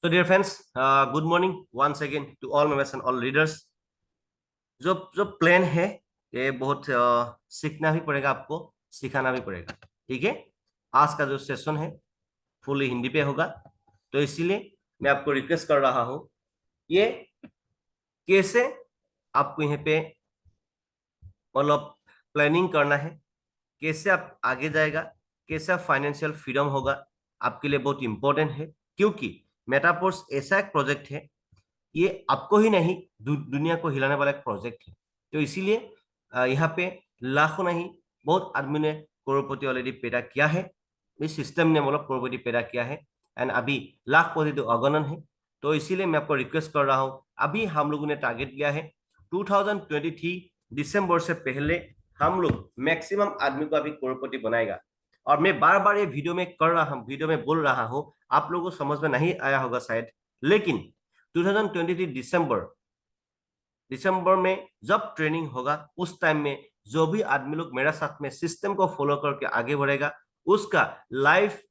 So, dear friends, good morning once again to all members and all leaders. जो जो plan है ये बहुत सीखना भी पड़ेगा आपको, सिखाना भी पड़ेगा। ठीक है। आज का जो सेशन है फुली हिंदी पे होगा, तो इसीलिए मैं आपको रिक्वेस्ट कर रहा हूँ ये कैसे आपको यहाँ पे मतलब प्लानिंग करना है, कैसे आप आगे जाएगा, कैसे आप फाइनेंशियल फ्रीडम होगा, आपके लिए बहुत इंपॉर्टेंट है। क्योंकि मेटाफोर्स ऐसा एक प्रोजेक्ट है, ये आपको ही नहीं दुनिया को हिलाने वाला एक प्रोजेक्ट है। तो इसीलिए यहाँ पे लाखों नहीं बहुत आदमी ने करोड़पति ऑलरेडी पैदा किया है, इस सिस्टम ने मतलब करोड़पति पैदा किया है। एंड अभी लाखपति तो अगणन है। तो इसीलिए मैं आपको रिक्वेस्ट कर रहा हूँ, अभी हम लोगों ने टारगेट लिया है 2023 दिसंबर से पहले हम लोग मैक्सिमम आदमी को अभी करोड़पति बनाएगा। और मैं बार बार ये वीडियो में बोल रहा हूँ, आप लोगों को समझ में नहीं आया होगा शायद, लेकिन 2023 दिसंबर में जब ट्रेनिंग होगा उस टाइम में जो भी आदमी लोग मेरा साथ में सिस्टम को फॉलो करके आगे बढ़ेगा उसका लाइफ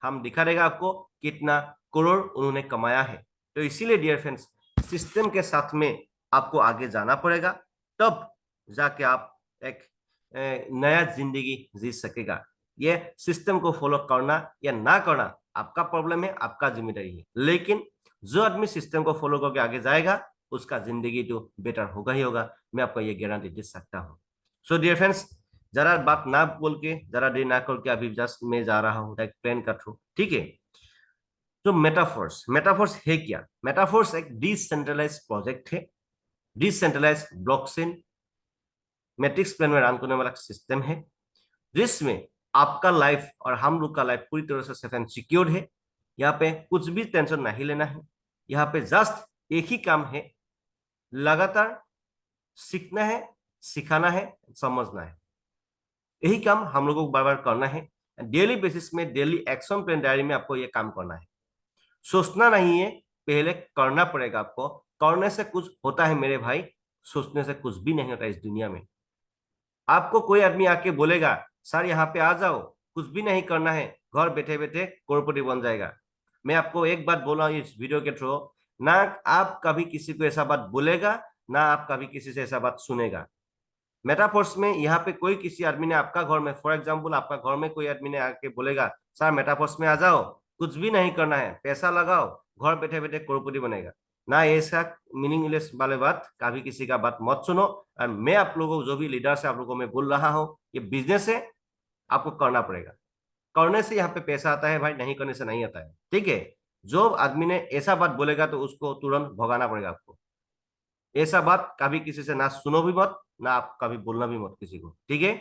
हम दिखा देगा आपको कितना करोड़ उन्होंने कमाया है। तो इसीलिए डियर फ्रेंड्स, सिस्टम के साथ में आपको आगे जाना पड़ेगा, तब जाके आप एक नया जिंदगी जी सकेगा। ये सिस्टम को फॉलो करना या ना करना आपका प्रॉब्लम है, आपका जिम्मेदारी है, लेकिन जो आदमी सिस्टम को फॉलो करके आगे जाएगा उसका जिंदगी तो बेटर होगा ही होगा, मैं आपको ये गारंटी दे सकता हूँ। सो डियर फ्रेंड्स, जरा बात ना बोल के, जरा देर ना करके अभी जस्ट मैं जा रहा हूँ एक प्लान का थ्रू। ठीक है। तो मेटाफोर्स मेटाफोर्स है क्या? मेटाफोर्स एक डिसेंट्रलाइज प्रोजेक्ट है, डिसेंट्रलाइज ब्लॉकचेन मैट्रिक्स प्लान में रन करने वाला सिस्टम है, जिसमें आपका लाइफ और हम लोग का लाइफ पूरी तरह से सेफ एंड सिक्योर है। यहाँ पे कुछ भी टेंशन नहीं लेना है। यहाँ पे जस्ट एक ही काम है, लगातार सीखना है, सिखाना है, समझना है। यही काम हम लोगों को बार बार करना है। डेली बेसिस में डेली एक्शन प्लान डायरी में आपको ये काम करना है। सोचना नहीं है, पहले करना पड़ेगा आपको। करने से कुछ होता है मेरे भाई, सोचने से कुछ भी नहीं होता इस दुनिया में। आपको कोई आदमी आके बोलेगा सर यहाँ पे आ जाओ, कुछ भी नहीं करना है, घर बैठे बैठे करोड़पति बन जाएगा। मैं आपको एक बात बोला हूँ इस वीडियो के थ्रू, ना आप कभी किसी को ऐसा बात बोलेगा, ना आप कभी किसी से ऐसा बात सुनेगा। मेटाफोर्स में यहाँ पे कोई किसी आदमी ने आपका घर में, फॉर एग्जाम्पल आपका घर में कोई आदमी ने आके बोलेगा सर मेटाफोर्स में आ जाओ, कुछ भी नहीं करना है, पैसा लगाओ, घर बैठे बैठे करोड़पति बनेगा, ना ऐसा मीनिंगलेस वाले बात, कभी किसी का बात मत सुनो। और मैं आप लोगों को जो भी लीडर से आप लोगों को मैं बोल रहा हूँ, ये बिजनेस है, आपको करना पड़ेगा। करने से यहाँ पे पैसा आता है भाई, नहीं करने से नहीं आता है। ठीक है। जो आदमी ने ऐसा बात बोलेगा तो उसको तुरंत भगाना पड़ेगा आपको। ऐसा बात कभी किसी से ना सुनो भी मत, ना आप कभी बोलना भी मत किसी को। ठीक है।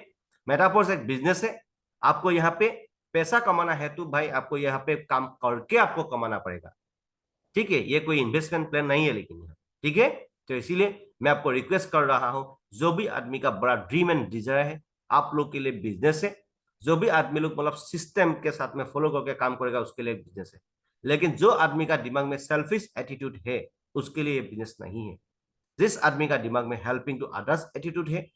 मेटाफोर्स एक बिजनेस है, आपको यहाँ पे पैसा कमाना है तो भाई आपको यहाँ पे काम करके आपको कमाना पड़ेगा। ठीक है। ये कोई इन्वेस्टमेंट प्लान नहीं है लेकिन यहाँ। ठीक है। तो इसीलिए मैं आपको रिक्वेस्ट कर रहा हूँ, जो भी आदमी का बड़ा ड्रीम एंड डिजायर है, आप लोग के लिए बिजनेस है। जो भी आदमी लोग मतलब सिस्टम के साथ में फॉलो करके काम करेगा उसके लिए बिजनेस है। लेकिन जो आदमी का दिमाग में सेल्फिश एटीट्यूड है उसके लिए बिजनेस नहीं है। जिस आदमी का दिमाग में हेल्पिंग टू अदर्स एटीट्यूड है,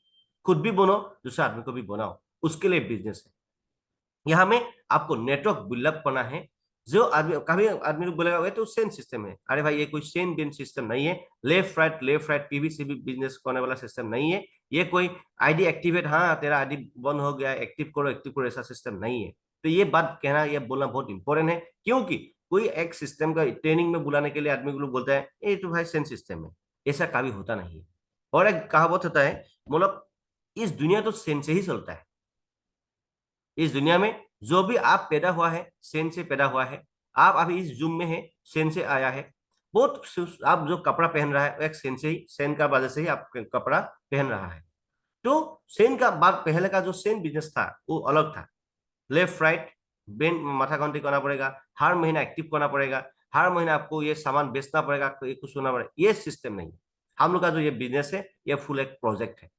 खुद भी बनो, दूसरे आदमी को भी बनाओ, उसके लिए बिजनेस है। यहाँ में आपको नेटवर्क बिल्डअप करना है। जो आदमी, कभी आदमी लोग बोलेगा ये तो सेन सिस्टम है, अरे भाई ये कोई सेन बिन सिस्टम नहीं है। लेफ्ट राइट पीवी से भी बिजनेस करने वाला सिस्टम नहीं है। ये कोई आईडी एक्टिवेट, हाँ तेरा आईडी बंद हो गया, एक्टिव करो, ऐसा सिस्टम नहीं है। तो ये बात कहना, ये बोलना बहुत इंपॉर्टेंट है, क्योंकि कोई एक सिस्टम का ट्रेनिंग में बुलाने के लिए आदमी को लोग बोलता है ये तो भाई सेन सिस्टम है। ऐसा कभी होता नहीं है। और एक कहावत होता है, मतलब इस दुनिया तो सेन से ही चलता है। इस दुनिया में जो भी आप पैदा हुआ है सेन से पैदा हुआ है। आप अभी इस जूम में है, सेन से आया है। बहुत आप जो कपड़ा पहन रहा है एक सेन से ही, सेन का वजह से ही आप कपड़ा पहन रहा है। तो सेन का बाद पहले का जो सेन बिजनेस था वो अलग था। लेफ्ट राइट ब्रेन माथा गंती करना पड़ेगा, हर महीना एक्टिव करना पड़ेगा, हर महीना आपको ये सामान बेचना पड़ेगा, तो ये कुछ सुनना पड़ेगा, ये सिस्टम नहीं है। हम लोग का जो ये बिजनेस है ये फुल एक प्रोजेक्ट है,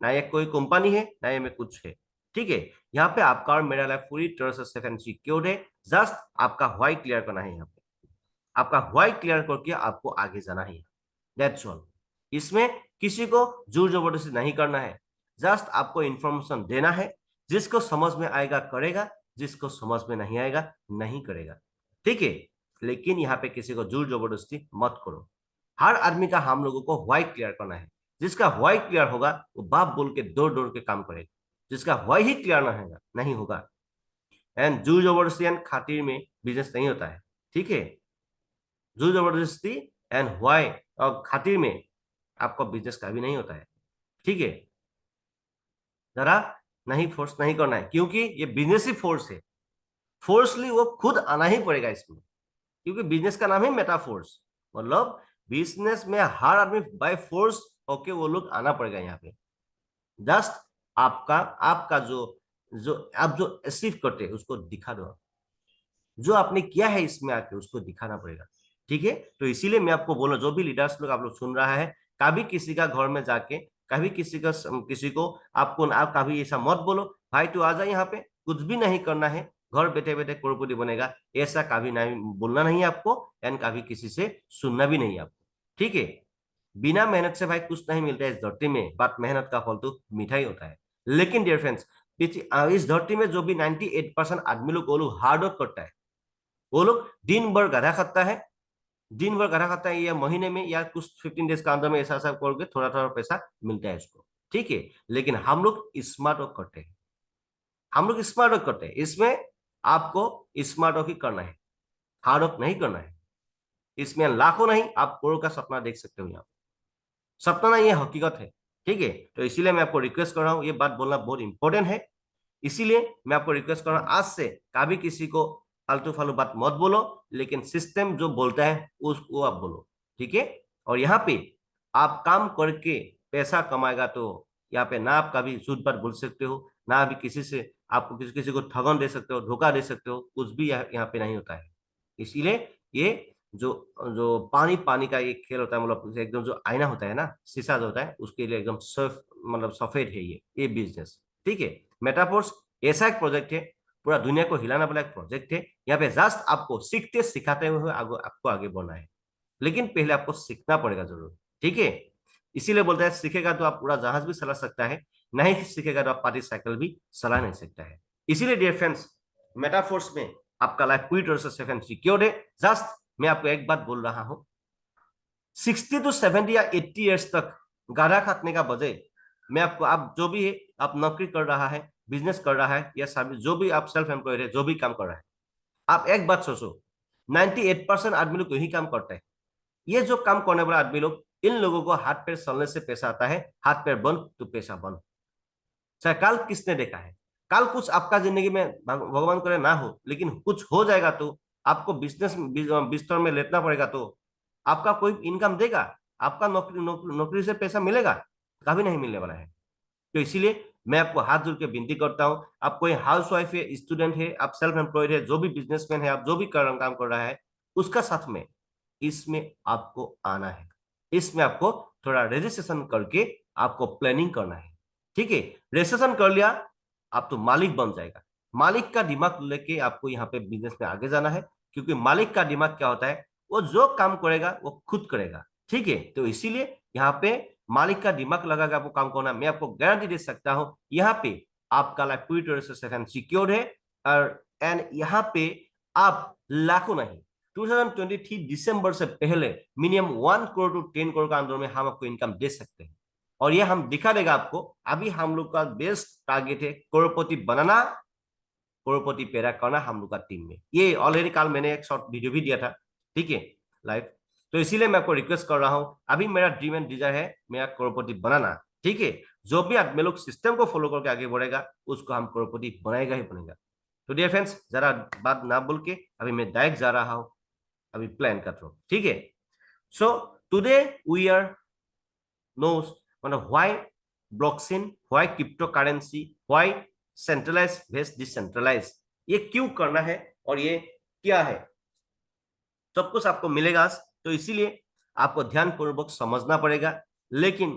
ना ये कोई कंपनी है ना ये में कुछ है। ठीक है। यहाँ पे आपका और मेरा लाइफ पूरी तरह से सेफ एंड सिक्योर है। जस्ट आपका व्हाई क्लियर करना है। यहाँ पे आपका व्हाई क्लियर करके आपको आगे जाना है। That's all. इसमें किसी को जोर जबरदस्ती नहीं करना है। जस्ट आपको इंफॉर्मेशन देना है, जिसको समझ में आएगा करेगा, जिसको समझ में नहीं आएगा नहीं करेगा। ठीक है। लेकिन यहाँ पे किसी को जोर जबरदस्ती मत करो। हर आदमी का हम लोगों को व्हाई क्लियर करना है। जिसका व्हाई क्लियर होगा वो बाप बोल के दौड़ दौड़ के काम करेगा। जिसका व्हाई ही क्लियर नहीं होगा एंड जोर जबरदस्ती एंड खातिर में बिजनेस नहीं होता है। ठीक है, जोर जबरदस्ती एंड व्हाई और खातिर में आपका बिजनेस का भी नहीं होता है। ठीक है, जरा नहीं फोर्स नहीं करना है, क्योंकि ये बिजनेस ही फोर्स है। फोर्सली वो खुद आना ही पड़ेगा इसमें, क्योंकि बिजनेस का नाम है मेटाफोर्स। मतलब बिजनेस में हर आदमी बाय फोर्स होके वो लोग आना पड़ेगा यहाँ पे। जस्ट आपका आपका जो जो आप जो अचीव करते हैं उसको दिखा दो। जो आपने किया है इसमें आके उसको दिखाना पड़ेगा। ठीक है, तो इसीलिए मैं आपको बोला, जो भी लीडर्स लोग आप लोग सुन रहा है, कभी किसी का घर में जाके कभी किसी को आपको आप कभी ऐसा मत बोलो भाई तू आ जा यहाँ पे, कुछ भी नहीं करना है, घर बैठे बैठे करोड़पति बनेगा, ऐसा कभी नहीं बोलना नहीं है आपको एंड कभी किसी से सुनना भी नहीं है आपको। ठीक है, बिना मेहनत से भाई कुछ नहीं मिलता है इस धरती में, बात मेहनत का फल तो मीठा ही होता है। लेकिन डियर फ्रेंड्स, इस धरती में जो भी 98% आदमी लोग वो लोग हार्ड वर्क करता है, वो लोग दिन भर गधा खाता है, दिन भर गधा खाता है, या महीने में या कुछ 15 डेज का अंदर में ऐसा ऐसा करके थोड़ा थोड़ा पैसा मिलता है उसको। ठीक है, लेकिन हम लोग स्मार्ट वर्क करते हैं, हम लोग स्मार्ट वर्क करते हैं, इसमें आपको स्मार्ट वर्क ही करना है, हार्ड वर्क नहीं करना है। इसमें लाखों नहीं आप करोड़ का सपना देख सकते हो, यहाँ सपना नहीं ये हकीकत है। ठीक है, तो इसीलिए मैं आपको रिक्वेस्ट कर रहा हूँ, ये बात बोलना बहुत इंपॉर्टेंट है। इसीलिए मैं आपको रिक्वेस्ट कर रहा हूँ, आज से कभी किसी को फालतू फालतू बात मत बोलो, लेकिन सिस्टम जो बोलता है वो आप बोलो। ठीक है, और यहाँ पे आप काम करके पैसा कमाएगा तो यहाँ पे ना आप कभी सूद बात बोल सकते हो, ना अभी किसी से आपको किसी किसी को ठगन दे सकते हो, धोखा दे सकते हो, कुछ भी यहाँ पे नहीं होता है। इसीलिए ये जो जो पानी पानी का एक खेल होता है, मतलब एकदम जो आईना होता है ना, शीशा जो होता है, उसके लिए एकदम सफ मतलब सफेद है ये बिजनेस। ठीक है, मेटाफोर्स ऐसा एक प्रोजेक्ट है, पूरा दुनिया को हिलाने वाला एक प्रोजेक्ट है। यहाँ पे जस्ट आपको सीखते सिखाते हुए आपको आगे बढ़ना है, लेकिन पहले आपको सीखना पड़ेगा जरूर। ठीक है, इसीलिए बोलते हैं सीखेगा तो आप पूरा जहाज भी चला सकता है, नहीं सीखेगा तो आप पार्टी साइकिल भी चला नहीं सकता है। इसीलिए डियर फ्रेंड्स, मेटाफोर्स में आपका लाइफ पूरी तरह से सेफ एंड सिक्योर्ड है। जस्ट मैं आपको एक बात बोल रहा हूं, 60 to 70 या 80 ईयर्स तक गाढ़ा खाटने का बजाय मैं आपको, आप जो भी है, आप नौकरी कर रहा है, बिजनेस कर रहा है, या जो भी आप सेल्फ एम्प्लॉयड है, जो भी काम कर रहा है, आप एक बात सोचो, 98% आदमी लोग यही काम करते हैं। ये जो काम करने वाला आदमी लोग, इन लोगों को हाथ पैर चलने से पैसा आता है, हाथ पैर बंद तो पैसा बंद। चाहे काल किसने देखा है, काल कुछ आपका जिंदगी में भगवान करे ना हो, लेकिन कुछ हो जाएगा तो आपको बिजनेस बिस्तर में लेटना पड़ेगा, तो आपका कोई इनकम देगा? आपका नौकरी से पैसा मिलेगा? कभी नहीं मिलने वाला है। तो इसीलिए मैं आपको हाथ जोड़ के विनती करता हूं, आप कोई हाउस वाइफ है, स्टूडेंट है, आप सेल्फ एम्प्लॉयड है, जो भी बिजनेसमैन है, आप जो भी काम कर रहा है, उसका साथ में इसमें आपको आना है। इसमें आपको थोड़ा रजिस्ट्रेशन करके आपको प्लानिंग करना है। ठीक है, रजिस्ट्रेशन कर लिया, आप तो मालिक बन जाएगा। मालिक का दिमाग लेके आपको यहाँ पे बिजनेस में आगे जाना है, क्योंकि मालिक का दिमाग क्या होता है, वो जो काम करेगा वो खुद करेगा। ठीक है, तो इसीलिए यहाँ पे मालिक का दिमाग लगा के आपको काम करना, मैं आपको गारंटी दे सकता हूं, यहाँ पे आपका लाइफ पूरी तरह से सेफ एंड सिक्योर है। और एंड यहाँ पे आप लाखों नहीं, 2023 दिसंबर से पहले मिनिमम 1 करोड़ to 10 करोड़ का अंदर में हम आपको इनकम दे सकते हैं। और ये हम दिखा देगा आपको। अभी हम लोग का बेस्ट टारगेट है करोड़पति बनाना, करोड़पति पैदा करना हम लोग का टीम में। ये ऑलरेडी कल मैंने एक शॉर्ट वीडियो भी दिया था, ठीक है, लाइव। तो इसीलिए मैं आपको रिक्वेस्ट कर रहा हूं, अभी मेरा ड्रीम एंड डिजायर है मेरा करोड़पति बनाना। ठीक है, जो भी आदमी लोग सिस्टम को फॉलो करके आगे बढ़ेगा उसको हम करोड़पति बनाएगा ही बनेगा। तो डियर फ्रेंड्स, जरा बात ना बोल के अभी मैं डायरेक्ट जा रहा हूं अभी प्लान का थ्रू। ठीक है, so today we are knows मतलब why blockchain, why cryptocurrency, why centralized versus decentralized, ये क्यों करना है और ये क्या है, सब कुछ आपको मिलेगा। तो इसीलिए आपको ध्यान पूर्वक समझना पड़ेगा। लेकिन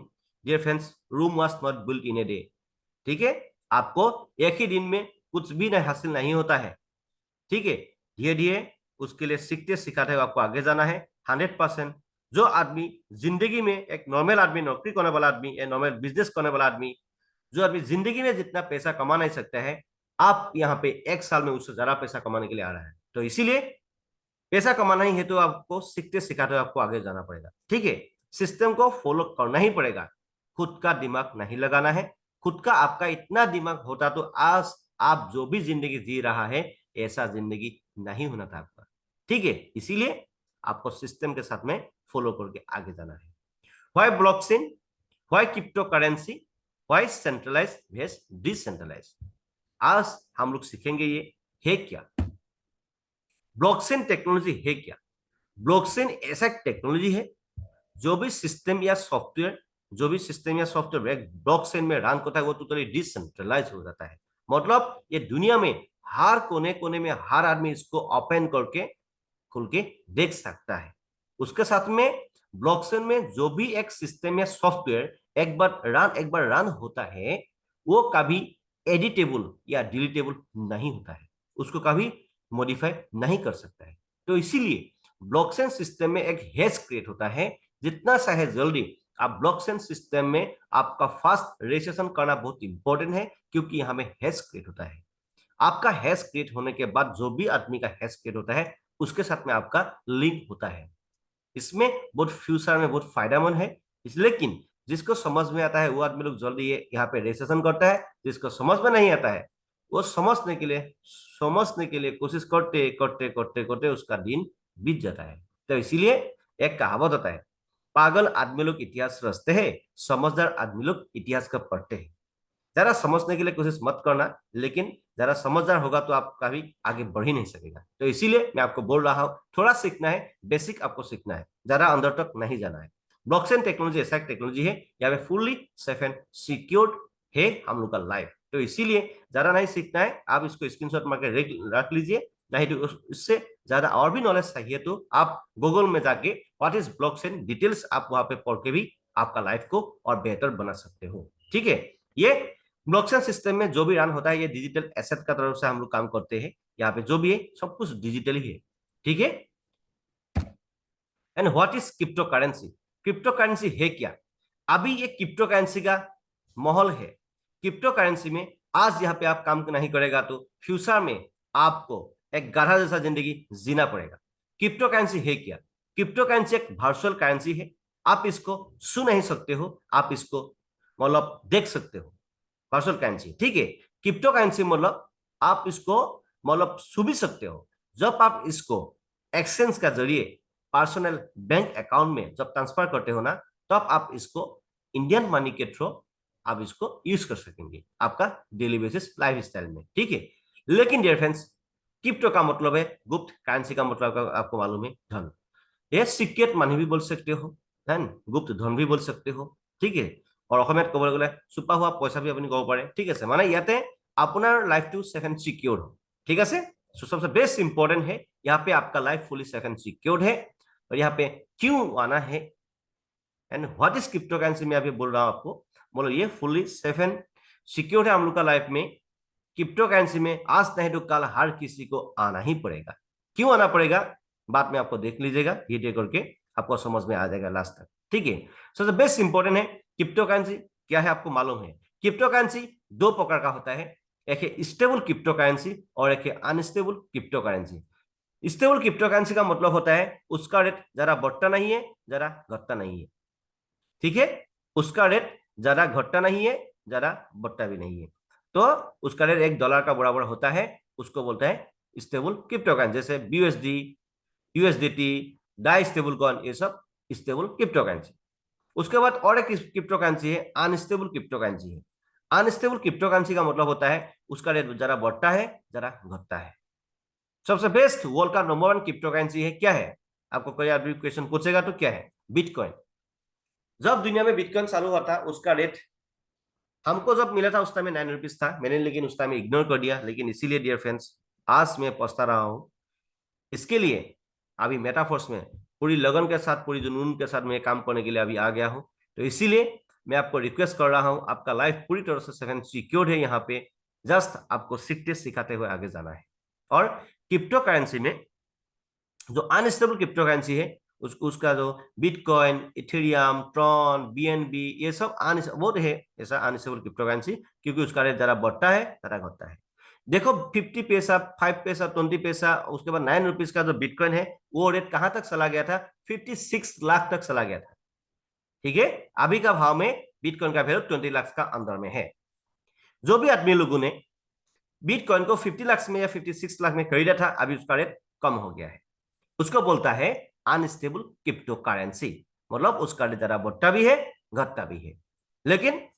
dear friends, Rome was not built in a day. ठीक है, आपको एक ही दिन में कुछ भी नहीं हासिल नहीं होता है। ठीक है, धीरे धीरे उसके लिए सीखते सिखाते हुए आपको आगे जाना है। 100% जो आदमी जिंदगी में, एक नॉर्मल आदमी, नौकरी करने वाला आदमी या नॉर्मल बिजनेस करने वाला आदमी, जो आदमी जिंदगी में जितना पैसा कमा नहीं सकता है, आप यहाँ पे 1 साल में उससे ज्यादा पैसा कमाने के लिए आ रहा है। तो इसीलिए पैसा कमाना ही है तो आपको सीखते सिखाते आपको आगे जाना पड़ेगा, ठीक है। सिस्टम को फॉलो करना ही पड़ेगा, खुद का दिमाग नहीं लगाना है। खुद का आपका इतना दिमाग होता तो आज आप जो भी जिंदगी जी रहा है ऐसा जिंदगी नहीं होना था आपका, ठीक है। इसीलिए आपको सिस्टम के साथ में फॉलो करके आगे जाना है। Why blockchain, why crypto currency, why centralize versus decentralize, आज हम लोग सीखेंगे ये है क्या, ब्लॉकचेन टेक्नोलॉजी है क्या। ब्लॉकचेन ऐसा टेक्नोलॉजी है जो भी सिस्टम या सॉफ्टवेयर, जो भी सिस्टम या सॉफ्टवेयर ब्लॉकचेन में रन होता है वो टोटली डिसेंट्रलाइज हो जाता है। मतलब ये दुनिया में हर कोने कोने में हर आदमी इसको ओपन करके खुल के देख सकता है। उसके साथ में ब्लॉकचेन में जो भी एक सिस्टम या सॉफ्टवेयर एक बार रन होता है वो कभी एडिटेबल या डिलीटेबल नहीं होता है, उसको कभी मॉडिफाई नहीं कर सकता है। तो इसीलिए ब्लॉकचेन सिस्टम में एक हैश क्रिएट होता है। जितना चाहे जल्दी आप ब्लॉकचेन सिस्टम में आपका फास्ट रजिस्ट्रेशन करना बहुत इंपॉर्टेंट है, क्योंकि यहाँ में हैश क्रिएट होता है। आपका हैश क्रिएट होने के बाद जो भी आदमी का हैश क्रिएट होता है उसके साथ में आपका लिंक होता है। इसमें बहुत फ्यूचर में बहुत फायदेमंद है। लेकिन जिसको समझ में आता है वो आदमी लोग जल्दी ये यहाँ पे रजिस्ट्रेशन करता है, जिसको समझ में नहीं आता है वो समझने के लिए कोशिश करते करते करते करते उसका दिन बीत जाता है। तो इसीलिए एक कहावत होता है, पागल आदमी लोग इतिहास रचते हैं, समझदार आदमी लोग इतिहास का पढ़ते हैं। जरा समझने के लिए कोशिश मत करना, लेकिन जरा समझदार होगा तो आप कभी आगे बढ़ ही नहीं सकेगा। तो इसीलिए मैं आपको बोल रहा हूँ थोड़ा सीखना है, बेसिक आपको सीखना है, ज्यादा अंदर तक नहीं जाना है। ब्लॉकचेन टेक्नोलॉजी ऐसा एक टेक्नोलॉजी है यहाँ पे फुल्ली सेफ एंड सिक्योर्ड है हम लोग का लाइफ। तो इसीलिए ज्यादा नहीं सीखना है, आप इसको स्क्रीनशॉट मार के रख लीजिए। नहीं तो इससे ज्यादा और भी नॉलेज चाहिए तो आप गूगल में जाके व्हाट इज ब्लॉकचेन डिटेल्स आप वहां पे पढ़ के भी आपका लाइफ को और बेहतर बना सकते हो, ठीक है। ये ब्लॉकचेन सिस्टम में जो भी रन होता है ये डिजिटल एसेट का तरफ से हम लोग काम करते हैं। यहाँ पे जो भी है सब कुछ डिजिटल ही है, ठीक है। And what is crypto currency, crypto currency है क्या। अभी ये क्रिप्टो करेंसी का माहौल है। क्रिप्टो करेंसी में आज यहाँ पे आप काम नहीं करेगा तो फ्यूचर में आपको एक गाधा जैसा जिंदगी जीना पड़ेगा। क्रिप्टो करेंसी है क्या, क्रिप्टो करेंसी एक वर्चुअल करेंसी है। आप इसको छू नहीं सकते हो, आप इसको मतलब देख सकते हो, वर्चुअल करेंसी, ठीक है। क्रिप्टो करेंसी मतलब आप इसको मतलब छू भी सकते हो। जब आप इसको एक्सचेंज का जरिए पर्सनल बैंक अकाउंट में जब ट्रांसफर करते हो ना, तब आप इसको इंडियन मनी के थ्रू आप इसको यूज कर सकेंगे आपका डेली बेसिस लाइफ स्टाइल में, ठीक है। लेकिन डियर फ्रेंड्स, क्रिप्टो का मतलब है गुप्त करेंसी का मतलब आपको मालूम है धन। ये सिक्रेट मानी भी बोल सकते हो, है गुप्त धन भी बोल सकते हो, ठीक है। और অসমীয়াত ক'বলৈ গ'লে চুপা হোৱা পইচা भी আপুনি ক'ব পাৰে, ঠিক আছে। মানে ইয়াতে আপোনাৰ লাইফটো सेफ एंड सिक्योर हो, ठीक है। सो सबसे बेस्ट इंपॉर्टेंट है यहाँ पे आपका life fully safe and secured है। और यहाँ पे क्यों आना है and what is crypto currency में अभी बोल रहा हूं आपको, बोलो ये फुली सेफ एंड सिक्योर है हम लोग का लाइफ में। क्रिप्टो करेंसी में आज नहीं तो कल हर किसी को आना ही पड़ेगा। क्यों आना पड़ेगा बाद में आपको देख लीजिएगा, वीडियो करके आपको समझ में आ जाएगा लास्ट तक, ठीक है। सो द बेस्ट इंपॉर्टेंट है क्रिप्टो करेंसी क्या है आपको मालूम है। क्रिप्टो करेंसी दो प्रकार का होता है, एक है स्टेबल क्रिप्टो करेंसी और एक है unstable crypto currency. Stable crypto currency का मतलब होता है उसका रेट जरा बढ़ता नहीं है जरा घटता नहीं है, ठीक है। उसका रेट ज्यादा घटता नहीं है ज्यादा बढ़ता भी नहीं है। तो उसका रेट $1 का बराबर होता है, उसको बोलते हैं स्टेबल क्रिप्टो करेंसी। जैसे BUSD, USDT, Dai stable coin, ये सब स्टेबल क्रिप्टो करेंसी। उसके बाद और एक क्रिप्टो करेंसी है अनस्टेबल क्रिप्टो करेंसी है। अनस्टेबल क्रिप्टो करेंसी का मतलब होता है उसका रेट जरा बढ़ता है जरा घटता है। सबसे बेस्ट वर्ल्ड का नंबर 1 क्रिप्टो करेंसी है क्या है, आपको कोई आदमी क्वेश्चन पूछेगा तो क्या है, बिटकॉइन। जब दुनिया में बिटकॉइन चालू हुआ था उसका रेट हमको जब मिला था उस टाइम में 9 रुपीज था, मैंने लेकिन उस टाइम इग्नोर कर दिया। लेकिन इसीलिए डियर फ्रेंड्स आज मैं पछता रहा हूं। इसके लिए अभी मेटाफोर्स में पूरी लगन के साथ पूरी जुनून के साथ मैं काम करने के लिए अभी आ गया हूं। तो इसीलिए मैं आपको रिक्वेस्ट कर रहा हूं, आपका लाइफ पूरी तरह से सेफ एंड सिक्योर्ड है। यहाँ पे जस्ट आपको सीखते सिखाते हुए आगे जाना है। और क्रिप्टो करेंसी में जो अनस्टेबल क्रिप्टो करेंसी है उसका जो बिटकॉइन, इथेरियम, ट्रॉन, BNB, ये सब बहुत है ऐसा अनस्टेबल क्रिप्टो करेंसी, क्योंकि उसका रेट जरा बढ़ता है जरा घटता है। देखो 50 पैसा, 5 पैसा, 20 पैसा, उसके बाद 9 रुपीज का जो बिटकॉइन है वो रेट कहां तक चला गया था? 56 लाख तक चला गया था। ठीक है, अभी का भाव में बिटकॉइन का वैल्यू 20 लाख का अंदर में है। जो भी आदमी लोगों ने बिटकॉइन को 50 लाख में या 56 लाख में खरीदा था, अभी उसका रेट कम हो गया है। उसको बोलता है अनस्टेबल क्रिप्टो करेंसी, मतलब उसका रेट ज्यादा बढ़ता भी है घटता भी है। लेकिन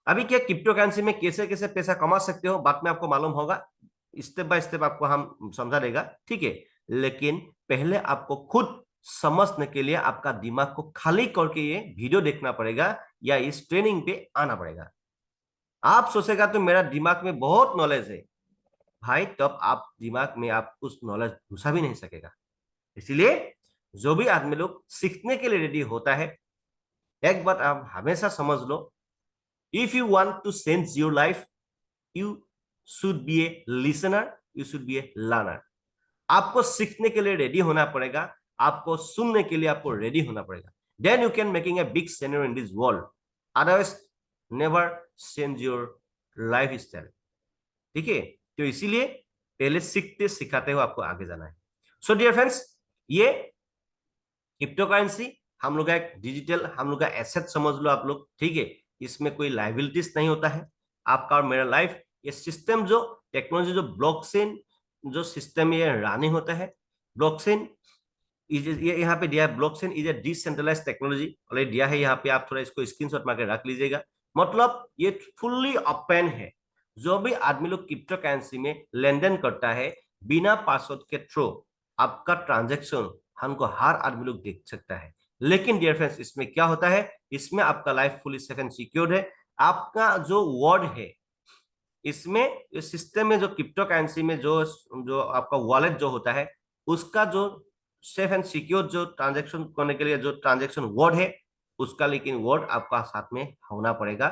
अभी क्या क्रिप्टो करेंसी में कैसे कैसे पैसा कमा सकते हो बाद में आपको मालूम होगा, स्टेप बाय स्टेप आपको हम समझा देगा, ठीक है। लेकिन पहले आपको खुद समझने के लिए आपका दिमाग को खाली करके ये वीडियो देखना पड़ेगा या इस ट्रेनिंग पे आना पड़ेगा। आप सोचेगा तो मेरा दिमाग में बहुत नॉलेज है भाई, तब आप दिमाग में आप उस नॉलेज घुसा भी नहीं सकेगा। इसलिए जो भी आदमी लोग सीखने के लिए रेडी होता है, एक बात आप हमेशा समझ लो, if you want to change your life, you should be a listener, you should be a learner. आपको सीखने के लिए रेडी होना पड़ेगा, आपको सुनने के लिए आपको रेडी होना पड़ेगा। Then you can making a big senior in this world, otherwise never change your life style. ठीक है, तो इसीलिए पहले सीखते सिखाते हुए आपको आगे जाना है। सो डियर फ्रेंड्स, ये क्रिप्टो करेंसी हम लोग का एक डिजिटल हम लोग का एसेट समझ लो आप लोग, ठीक है। इसमें कोई लाइबिलिटीज नहीं होता है आपका और मेरा लाइफ। ये सिस्टम जो टेक्नोलॉजी जो ब्लॉकचेन जो सिस्टम ये रनिंग होता है, ब्लॉकचेन ये यहाँ पे दिया है, blockchain is a decentralize technology already दिया है यहाँ पे, आप थोड़ा इसको स्क्रीनशॉट मार के रख लीजिएगा। मतलब ये फुल्ली ओपन है, जो भी आदमी लोग क्रिप्टो करेंसी में लेन देन करता है बिना पासवर्ड के थ्रू आपका ट्रांजेक्शन हमको हर आदमी लोग देख सकता है। लेकिन डियर फ्रेंड्स, इसमें क्या होता है, इसमें आपका life fully safe and secured है। आपका जो वर्ड है इसमें, इस सिस्टम में जो क्रिप्टो करेंसी में जो जो आपका वॉलेट जो होता है उसका जो सेफ एंड सिक्योर जो ट्रांजेक्शन करने के लिए जो ट्रांजेक्शन वर्ड है उसका, लेकिन वर्ड आपका साथ में होना पड़ेगा।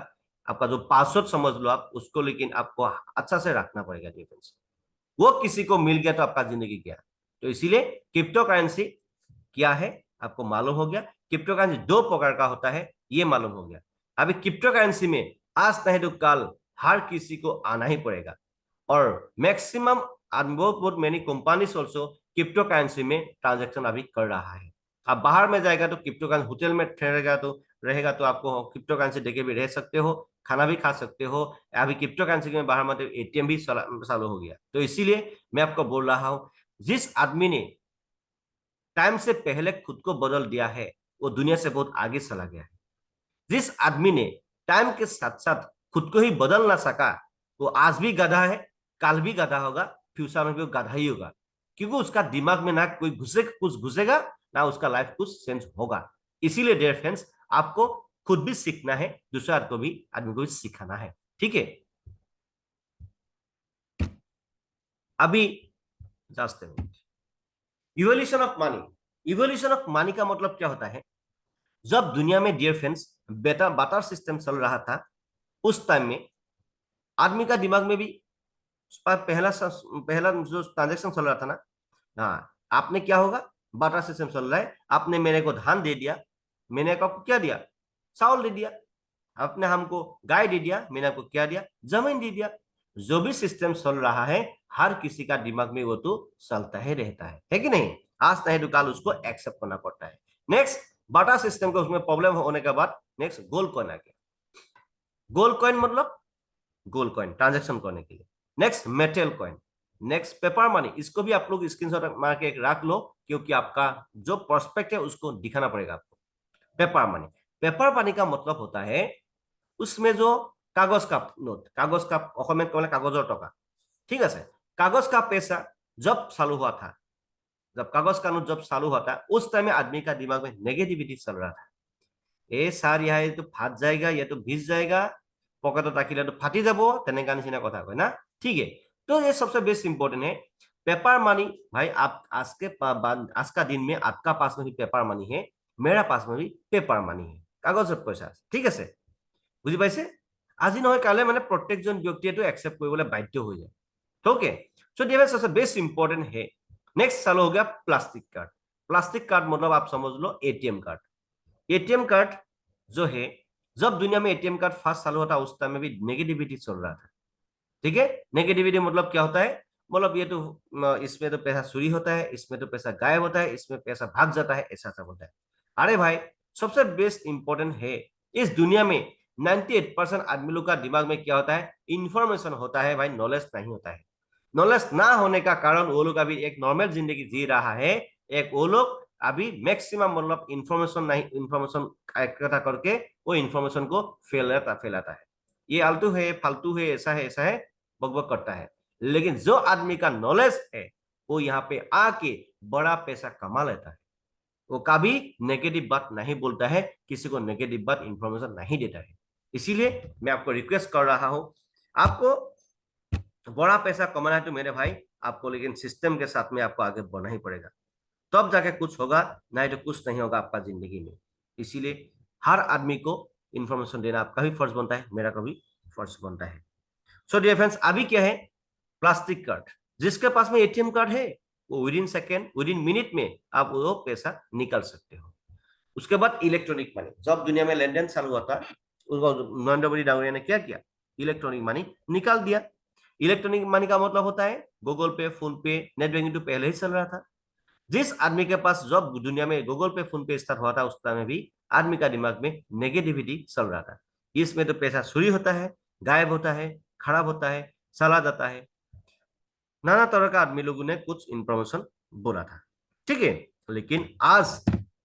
आपका जो पासवर्ड समझ लो आप उसको, लेकिन आपको अच्छा से रखना पड़ेगा डिफेंस। वो किसी को मिल गया तो आपका जिंदगी गया। तो इसीलिए क्रिप्टो करेंसी क्या है आपको मालूम हो गया। क्रिप्टो करेंसी दो प्रकार का होता है ये मालूम हो गया। अभी क्रिप्टो करेंसी में आज नहीं तो कल हर किसी को आना ही पड़ेगा, और मैक्सिमम बहुत बहुत many companies also crypto currency में ट्रांजेक्शन अभी कर रहा है। आप बाहर में जाएगा तो क्रिप्टो करेंसी, होटल में ठहरेगा तो रहेगा तो आपको क्रिप्टो करेंसी देके भी रह सकते हो, खाना भी खा सकते हो। अभी क्रिप्टो करेंसी में बाहर मतलब एटीएम भी चालू हो गया। तो इसीलिए मैं आपको बोल रहा हूं, जिस आदमी ने टाइम से पहले खुद को बदल दिया है वो दुनिया से बहुत आगे चला गया है। जिस आदमी ने टाइम के साथ साथ खुद को ही बदल ना सका वो आज भी गधा है, कल भी गधा होगा, फ्यूचर में भी गधा ही होगा। क्योंकि उसका दिमाग में ना कोई कुछ घुसेगा ना उसका लाइफ कुछ चेंज होगा। इसीलिए डियर फ्रेंड्स, आपको खुद भी सीखना है, दूसरा को भी आदमी को भी सिखाना है। ठीक है, अभी जाते हैं evolution of money. Evolution of money का मतलब क्या होता है, जब दुनिया में डियर फ्रेंड्स बेटा बाटर सिस्टम चल रहा था उस टाइम में आदमी का दिमाग में भी पहला जो ट्रांजेक्शन चल रहा था ना, हाँ, आपने क्या होगा, बाटर सिस्टम चल रहा है, आपने मेरे को धान दे दिया, मैंने आपको क्या दिया, चावल दे दिया। आपने हमको गाय दे दिया, मैंने आपको क्या दिया, जमीन दे दिया। जो भी सिस्टम चल रहा है हर किसी का दिमाग में वो तो चलता ही रहता है कि नहीं। आज नहीं तो कल उसको एक्सेप्ट करना पड़ता है। नेक्स्ट बाटा सिस्टम का उसमें प्रॉब्लम होने के बाद नेक्स्ट गोल्ड कॉइन आ गया। गोल्ड कॉइन मतलब गोल्ड कॉइन ट्रांजेक्शन करने के लिए। Next metal coin, next paper money. इसको भी आप लोग स्क्रीनशॉट मार के रख लो क्योंकि आपका जो प्रोस्पेक्ट है उसको दिखाना पड़ेगा आपको। पेपर मनी, पेपर मनी का मतलब होता है उसमें जो कागज का नोट, कागज का অসমীয়াত কলে কাগজৰ টকা, ঠিক আছে। कागज का पैसा जब चालू हुआ था, जब कागज का नोट जब चालू हुआ था उस टाइम में आदमी का दिमाग में नेगेटिविटी चल रहा था। ए सार यहाँ तो फाट जाएगा, ये तो भिज जाएगा, पकेटत राखिले तो फाटी যাব, তেনেকা নিচিনা কথা কয় ना। ठीक है, तो ये सबसे बेस्ट इंपॉर्टेंट है पेपर मनी। भाई आप आज का दिन में आपका पास में भी पेपर मनी है, मेरा पास में भी पेपर मनी है, कागजৰ পইচা। ঠিক আছে, বুজি পাইছে। আজি নহয় কালে মানে প্ৰত্যেকজন ব্যক্তিয়েটো একসেপ্ট কৰিবলৈ বাধ্য হৈ যায়। ओके, सो डियर सबसे बेस्ट इंपॉर्टेंट है। नेक्स्ट चालू हो गया प्लास्टिक कार्ड। प्लास्टिक कार्ड मतलब आप समझ लो एटीएम कार्ड। एटीएम कार्ड जो है, जब दुनिया में एटीएम कार्ड फर्स्ट चालू होता उस टाइम में भी नेगेटिविटी चल रहा था। ठीक है। नेगेटिविटी मतलब क्या होता है, मतलब ये तो इसमें तो पैसा चोरी होता है, इसमें तो पैसा गायब होता है, इसमें पैसा भाग जाता है, ऐसा सब होता है। अरे भाई, सबसे बेस्ट इंपॉर्टेंट है, इस दुनिया में 98% आदमी लोग का दिमाग में क्या होता है, इंफॉर्मेशन होता है भाई, नॉलेज नहीं होता है। नॉलेज ना होने का कारण वो लोग अभी एक नॉर्मल जिंदगी जी रहा है, एक वो लोग अभी मैक्सिमम मतलब इंफॉर्मेशन नहीं, इंफॉर्मेशन इकट्ठा करके वो इंफॉर्मेशन को फैलाता फैलाता है। ये आलतू है, फालतू है, ऐसा है, बकबक करता है। लेकिन जो आदमी का नॉलेज है, वो यहाँ पे आके बड़ा पैसा कमा लेता है। वो कभी नेगेटिव बात नहीं बोलता है, किसी को नेगेटिव बात इंफॉर्मेशन नहीं देता है। इसीलिए मैं आपको रिक्वेस्ट कर रहा हूं, आपको बड़ा पैसा कमाना है तो मेरे भाई, आपको लेकिन सिस्टम के साथ में आपको आगे बढ़ना ही पड़ेगा, तब जाके कुछ होगा, नहीं तो कुछ नहीं होगा आपका जिंदगी में। इसीलिए हर आदमी को इंफॉर्मेशन देना आपका भी फर्ज बनता है, मेरा का भी फर्ज बनता है। सो डियर फ्रेंड्स, अभी क्या है, प्लास्टिक कार्ड, जिसके पास में एटीएम कार्ड है, वो with in second, with in minute में आप वो पैसा निकाल सकते हो। उसके बाद इलेक्ट्रॉनिक मनी, जब दुनिया में लेन देन चालू हुआ था, उसको नरेंद्र मोदी डांगरिया ने क्या किया, इलेक्ट्रॉनिक मनी निकाल दिया। इलेक्ट्रॉनिक मनी का मतलब होता है गूगल पे, फोन पे, नेट बैंकिंग तो पहले ही चल रहा था। जिस आदमी के पास, जब दुनिया में गूगल पे, फोन पे स्टार्ट हुआ था, उस टाइम में भी आदमी का दिमाग में नेगेटिविटी चल रहा था। इसमें तो पैसा चोरी होता है, गायब होता है, खराब होता है, चला जाता है, नाना तरह का आदमी लोगों ने कुछ इंफॉर्मेशन बोला था। ठीक है। लेकिन आज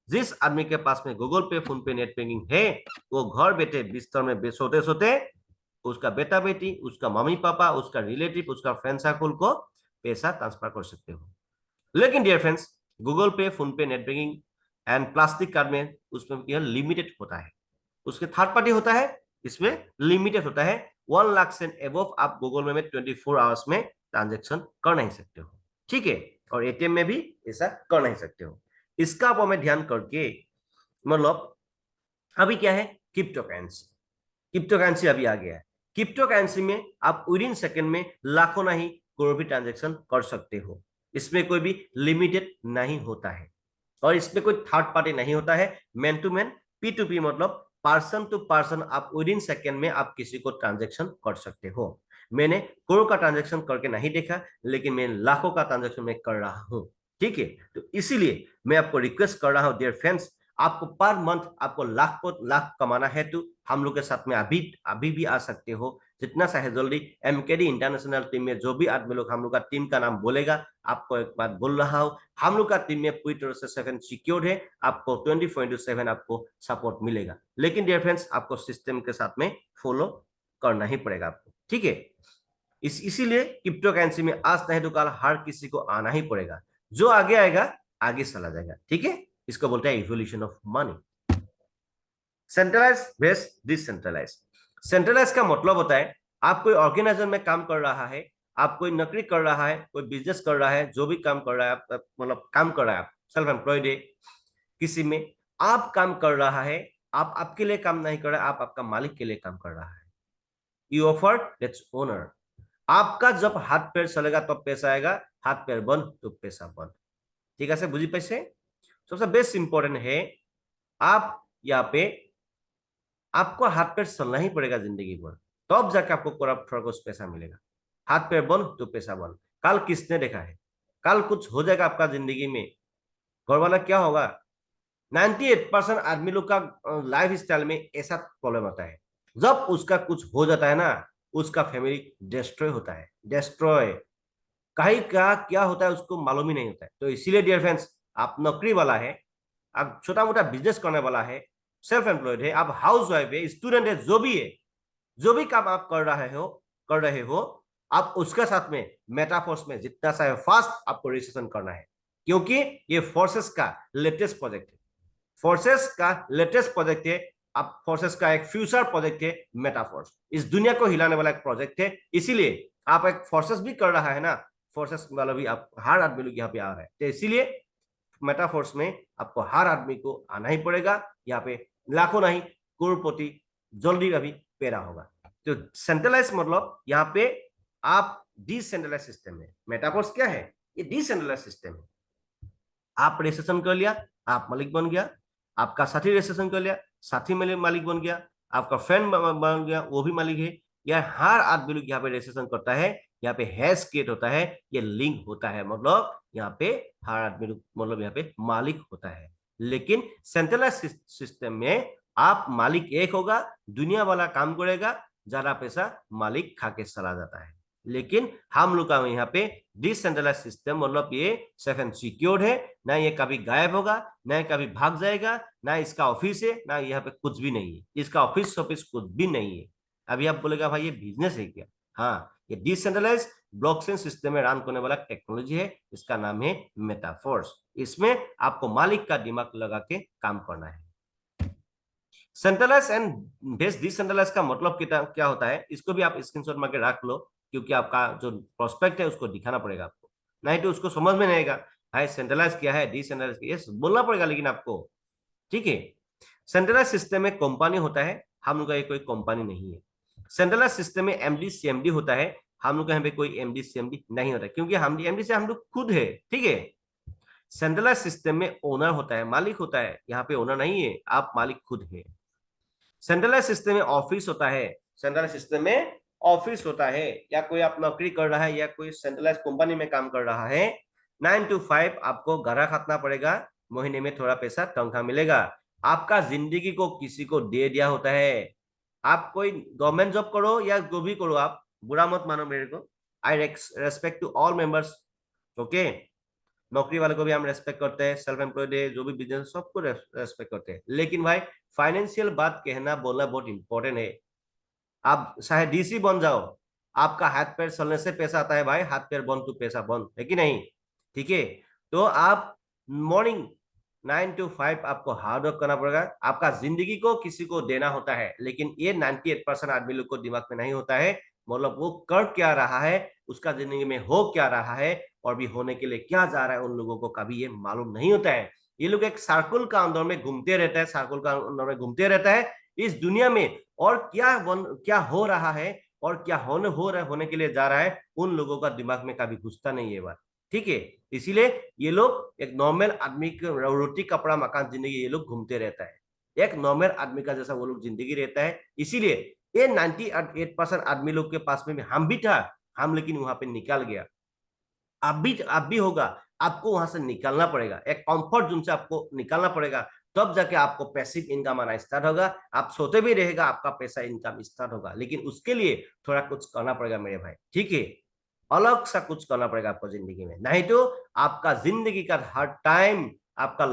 जिस आदमी के पास में गूगल पे, फोन पे, नेट बैंकिंग है, वो घर बैठे बिस्तर में सोते सोते उसका बेटा बेटी, उसका मम्मी पापा, उसका रिलेटिव, उसका फ्रेंड सर्कल को पैसा ट्रांसफर कर सकते हो। लेकिन डियर फ्रेंड्स, गूगल पे, फोन पे, net banking and plastic card में उसमें यह लिमिटेड होता है, उसके थर्ड पार्टी होता है, इसमें लिमिटेड होता है। 1 लाख से एबव आप गूगल में 24 आवर्स में ट्रांजेक्शन कर नहीं सकते हो। ठीक है। और एटीएम में भी ऐसा कर नहीं सकते हो। इसका आप हमें ध्यान करके, मतलब अभी क्या है, क्रिप्टो करेंसी, क्रिप्टो करेंसी अभी आ गया है। क्रिप्टो करेंसी में आप विद इन सेकेंड में लाखों नहीं करोड़ भी ट्रांजेक्शन कर सकते हो। इसमें कोई भी लिमिटेड नहीं होता है, और इसमें कोई थर्ड पार्टी नहीं होता है। Man to man, P to P, मतलब पर्सन टू पर्सन, आप विद इन सेकेंड में आप किसी को ट्रांजेक्शन कर सकते हो। मैंने करोड़ का ट्रांजेक्शन करके नहीं देखा, लेकिन मैं लाखों का ट्रांजेक्शन मैं कर रहा हूं। ठीक है। तो इसीलिए मैं आपको रिक्वेस्ट कर रहा हूं डियर फ्रेंड्स, आपको पर मंथ आपको लाख को लाख कमाना है तो हम लोग के साथ में अभी अभी भी आ सकते हो, जितना चाहे जल्दी। एमकेडी इंटरनेशनल टीम में जो भी आदमी लोग हम लोग का टीम का नाम बोलेगा, आपको एक बात बोल रहा हूं, हम लोग का टीम में पूरी तरह से 7 सिक्योर्ड है, आपको 24/7 आपको सपोर्ट मिलेगा। लेकिन डियर फ्रेंड्स, आपको सिस्टम के साथ में फॉलो करना ही पड़ेगा आपको। ठीक है। इसीलिए क्रिप्टो करेंसी में आज नहीं तो कल हर किसी को आना ही पड़ेगा। जो आगे आएगा आगे चला जाएगा। ठीक है। इसको बोलते हैं evolution of money. Centralise versus decentralise. Centralise का मतलब होता है, आप कोई ऑर्गेनाइजेशन में काम कर रहा है, आप कोई नौकरी कर रहा है, कोई बिजनेस कर रहा है, जो भी काम कर रहा है, मतलब काम कर रहा है, आप सेल्फ एम्प्लॉयड है, किसी में आप काम कर रहा है, आप आपके लिए काम नहीं कर रहा है, आप आपका मालिक के लिए काम कर रहा है। You offer that's owner. आपका जब हाथ पैर चलेगा तब पैसा आएगा, हाथ पैर बंद तो पैसा बंद। ठीक है, बुझी पाइसे? सबसे बेस्ट इंपॉर्टेंट है, आप यहाँ पे आपको हाथ पैर चलना ही पड़ेगा जिंदगी भर, तब जाके आपको करप्ट को पैसा मिलेगा। हाथ पैर बंद तो पैसा बंद। कल किसने देखा है, कल कुछ हो जाएगा आपका जिंदगी में, घर वाला क्या होगा। 98% आदमी लोग का लाइफ स्टाइल में ऐसा प्रॉब्लम होता है, जब उसका कुछ हो जाता है ना, उसका फैमिली डिस्ट्रॉय होता है, डिस्ट्रॉय। कहीं क्या क्या होता है उसको मालूम ही नहीं होता है। तो इसीलिए डियर फ्रेंड्स, आप नौकरी वाला है, आप छोटा मोटा बिजनेस करने वाला है, सेल्फ एम्प्लॉयड है, आप हाउस वाइफ है, स्टूडेंट है, जो भी है, जो भी काम आप कर रहे हो, आप उसके साथ में मेटाफोर्स में जितना चाहे फास्ट आपको रजिस्ट्रेशन करना है, क्योंकि ये फोर्सेस का लेटेस्ट प्रोजेक्ट है। फोर्सेस का लेटेस्ट प्रोजेक्ट है। अब फोर्सेस का एक फ्यूचर प्रोजेक्ट है मेटाफोर्स, इस दुनिया को हिलाने वाला एक प्रोजेक्ट है। इसीलिए आप एक फोर्सेस भी कर रहा है ना, फोर्सेस वाला भी आप हर आदमी लोग यहाँ पे आ रहे हैं। तो इसीलिए मेटाफोर्स में आपको हर आदमी को आना ही पड़ेगा। यहाँ पे लाखों नहीं करोड़पति जल्दी अभी पैदा होगा। तो सेंट्रलाइज मतलब यहाँ पे आप डिसेंट्रलाइज सिस्टम है। मेटाफोर्स क्या है, ये डिसेंट्रलाइज सिस्टम है। आप रजिस्ट्रेशन कर लिया, आप मालिक बन गया, आपका साथी रजिस्ट्रेशन कर लिया, साथी मालिक बन गया, आपका फ्रेंड बन गया, वो भी मालिक है। या हर आदमी लोग यहाँ पे रजिस्ट्रेशन करता है, यहाँ पे हैश क्रिएट होता है, ये लिंक होता है, मतलब यहाँ पे हर आदमी लोग मतलब यहाँ पे मालिक होता है। लेकिन सेंट्रलाइज सिस्टम में आप मालिक एक होगा, दुनिया वाला काम करेगा, ज्यादा पैसा मालिक खा के चला जाता है। लेकिन हम लोग का यहाँ पे डिसेंट्रलाइज सिस्टम, मतलब ये सेफ एंड सिक्योर्ड है, ना ये कभी गायब होगा, ना ये कभी भाग जाएगा, ना इसका ऑफिस है, ना यहाँ पे कुछ भी नहीं है, इसका ऑफिस कुछ भी नहीं है। अभी आप बोलेगा भाई ये बिजनेस है क्या? हाँ, ये डिसेंट्रलाइज ब्लॉकचेन सिस्टम में रन करने वाला टेक्नोलॉजी है, इसका नाम है मेटाफोर्स। इसमें आपको मालिक का दिमाग लगा के काम करना है। सेंट्रलाइज एंड बेस्ड डिसेंट्रलाइज का मतलब क्या होता है, इसको भी आप स्क्रीनशॉट मार के रख लो, क्योंकि आपका जो प्रोस्पेक्ट है उसको दिखाना पड़ेगा आपको, नहीं तो उसको समझ में नहीं आएगा भाई सेंट्रलाइज क्या है, डिसेंट्रलाइज क्या है, बोलना पड़ेगा लेकिन आपको। ठीक है, सेंट्रलाइज सिस्टम में कंपनी होता है, हम लोग का ये कोई कंपनी नहीं है। सेंट्रलाइज सिस्टम में एमडी सीएमडी होता है, हम लोग का यहाँ पे कोई एमडी सीएमडी नहीं होता, क्योंकि हम एमडी से हम लोग खुद है। ठीक है, सेंट्रलाइज सिस्टम में ओनर होता है, मालिक होता है, यहाँ पे ओनर नहीं है, आप मालिक खुद है। सेंट्रलाइज सिस्टम में ऑफिस होता है, सेंट्रलाइज सिस्टम में ऑफिस होता है, या कोई आप नौकरी कर रहा है या कोई सेंट्रलाइज कंपनी में काम कर रहा है, 9 to 5 आपको घर खाटना पड़ेगा, महीने में थोड़ा पैसा तनख्वाह मिलेगा, आपका जिंदगी को किसी को दे दिया होता है। आप कोई गवर्नमेंट जॉब करो या जो भी करो, आप बुरा मत मानो मेरे को, I respect to all members. Okay, नौकरी वाले को भी हम रेस्पेक्ट करते हैं, सेल्फ एम्प्लॉयड है, जो भी बिजनेस, सबको रेस्पेक्ट करते हैं। लेकिन भाई फाइनेंशियल बात कहना बोलना बहुत इंपॉर्टेंट है। आप चाहे डीसी बन जाओ, आपका हाथ पैर चलने से पैसा आता है भाई, हाथ पैर बंद तो पैसा बंद है कि नहीं? ठीक है, तो आप मॉर्निंग 9 to 5 आपको हार्ड वर्क करना पड़ेगा, आपका जिंदगी को किसी को देना होता है। लेकिन ये 98% आदमी लोग को दिमाग में नहीं होता है, मतलब वो कर क्या रहा है, उसका जिंदगी में हो क्या रहा है, और भी होने के लिए क्या जा रहा है, उन लोगों को कभी ये मालूम नहीं होता है। ये लोग एक सर्कल का अंदर में घूमते रहता है, सर्कल का अंदर में घूमते रहता है इस दुनिया में, और क्या हो रहा है और क्या होने के लिए जा रहा है, उन लोगों का दिमाग में कभी घुसता नहीं है बात। ठीक है, इसीलिए ये लोग एक नॉर्मल आदमी की रोटी कपड़ा मकान जिंदगी ये लोग घूमते रहता है, एक नॉर्मल आदमी का जैसा वो लोग जिंदगी रहता है। इसीलिए ये 98% आदमी लोग के पास में हम भी था, हम लेकिन वहां पे निकल गया। आप भी होगा, आपको वहां से निकलना पड़ेगा, एक कंफर्ट जोन से आपको निकलना पड़ेगा, तब जाके आपको पैसिव इनकम आना स्टार्ट होगा। आप सोते भी रहेगा, आपका पैसा इनकम स्टार्ट होगा, लेकिन उसके लिए थोड़ा कुछ करना पड़ेगा मेरे भाई। ठीक है, अलग सा कुछ करना पड़ेगा आपको जिंदगी में, नहीं तो आपका जिंदगी का हर टाइम, आपका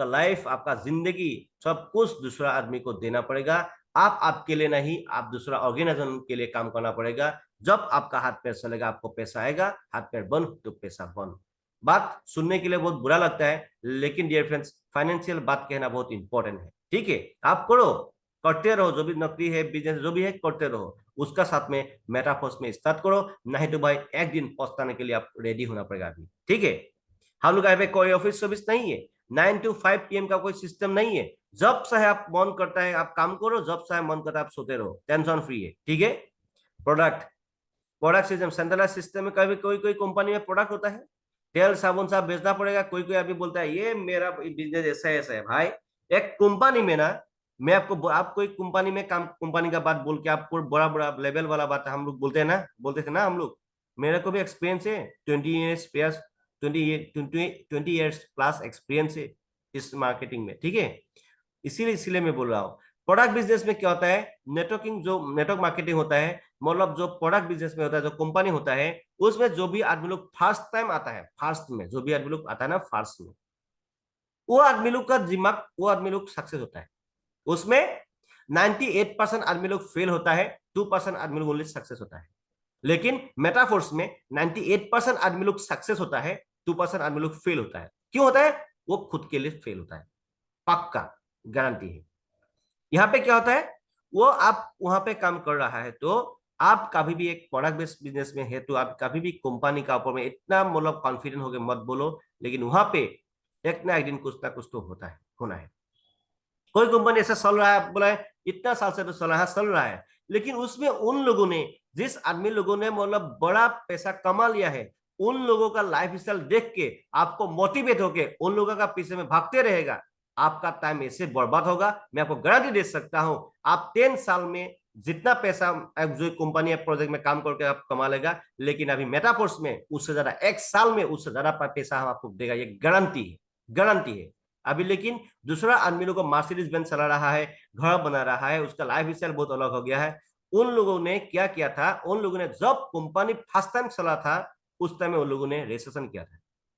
लाइफ आपका जिंदगी सब कुछ दूसरा आदमी को देना पड़ेगा। आप आपके लिए नहीं, आप दूसरा ऑर्गेनाइजेशन के लिए काम करना पड़ेगा। जब आपका हाथ पैर चलेगा, आपको पैसा आएगा, हाथ पैर बंद तो पैसा बंद। बात सुनने के लिए बहुत बुरा लगता है, लेकिन डियर फ्रेंड्स, फाइनेंशियल बात कहना बहुत इंपॉर्टेंट है। ठीक है, आप करो, करते रहो, जो भी नौकरी है, बिजनेस जो भी है, करते रहो, उसका साथ में मेटाफोर्स में स्टार्ट करो, नहीं तो भाई एक दिन पछताने के लिए आप रेडी होना पड़ेगा अभी। ठीक है, हम लोग यहाँ कोई ऑफिस सर्विस नहीं है, 9 to 5 PM का कोई सिस्टम नहीं है, जब चाहे आप मन करता है आप काम करो, जब चाहे मन करता है आप सोते रहो, टेंशन फ्री है। ठीक है, product product system, centralize system में कभी कोई कोई कंपनी में प्रोडक्ट होता है, तेल साबुन साहब बेचना पड़ेगा, कोई कोई अभी बोलता है ये मेरा बिजनेस ऐसा ऐसा है भाई। एक कंपनी में ना, मैं आपको, आप कोई कंपनी में काम, कंपनी का बात बोल के आपको बड़ा बड़ा लेवल वाला बात हम लोग बोलते हैं ना, बोलते थे ना हम लोग, मेरे को भी एक्सपीरियंस है, 20 years plus, 20 years plus experience है इस मार्केटिंग में। ठीक है, इसीलिए इसीलिए मैं बोल रहा हूँ। प्रोडक्ट बिजनेस में क्या होता है, नेटवर्किंग, जो नेटवर्क मार्केटिंग होता है, मतलब जो प्रोडक्ट बिजनेस में होता है, जो कंपनी होता है, उसमें जो भी आदमी लोग फर्स्ट टाइम आता है, फर्स्ट में जो भी आदमी लोग आता है ना फर्स्ट में, वो आदमी लोग का दिमाग, वो आदमी लोग सक्सेस होता है। उसमें 98% आदमी लोग फेल होता है, 2% आदमी लोग ओनली सक्सेस होता है। लेकिन मेटाफोर्स में 98% आदमी लोग सक्सेस होता है, 2% आदमी लोग फेल होता है। क्यों होता है? वो खुद के लिए फेल होता है, पक्का गारंटी है। यहाँ पे क्या होता है, वो आप वहां पे काम कर रहा है, तो आप कभी भी एक प्रोडक्ट बेस्ड बिजनेस में है, तो आप कभी भी कंपनी का ऊपर में इतना मतलब कॉन्फिडेंट होकर मत बोलो, लेकिन वहां पे एक ना एक दिन कुछ ना कुछ तो होता है, होना है। कोई कंपनी ऐसा चल रहा है, बोला है इतना साल से तो चल रहा है, लेकिन उसमें उन लोगों ने, जिस आदमी लोगों ने मतलब बड़ा पैसा कमा लिया है, उन लोगों का लाइफ स्टाइल देख के आपको मोटिवेट होके उन लोगों का पीछे में भागते रहेगा, आपका टाइम ऐसे बर्बाद होगा। मैं आपको गारंटी दे सकता हूं, आप 10 साल में जितना पैसा जो कंपनी या प्रोजेक्ट में काम करके आप कमा लेगा, लेकिन अभी मेटाफोर्स में उससे ज्यादा, एक साल में उससे ज्यादा पैसा हम आपको देगा, ये गारंटी है, गारंटी है। अभी लेकिन दूसरा आदमी लोग को मर्सिडीज बेंज चला रहा है, घर बना रहा है, उसका लाइफ स्टाइल बहुत अलग हो गया है। उन लोगों ने क्या किया था, उन लोगों ने जब कंपनी फर्स्ट टाइम चला था उस टाइम में उन लोगों ने रेसेशन किया था,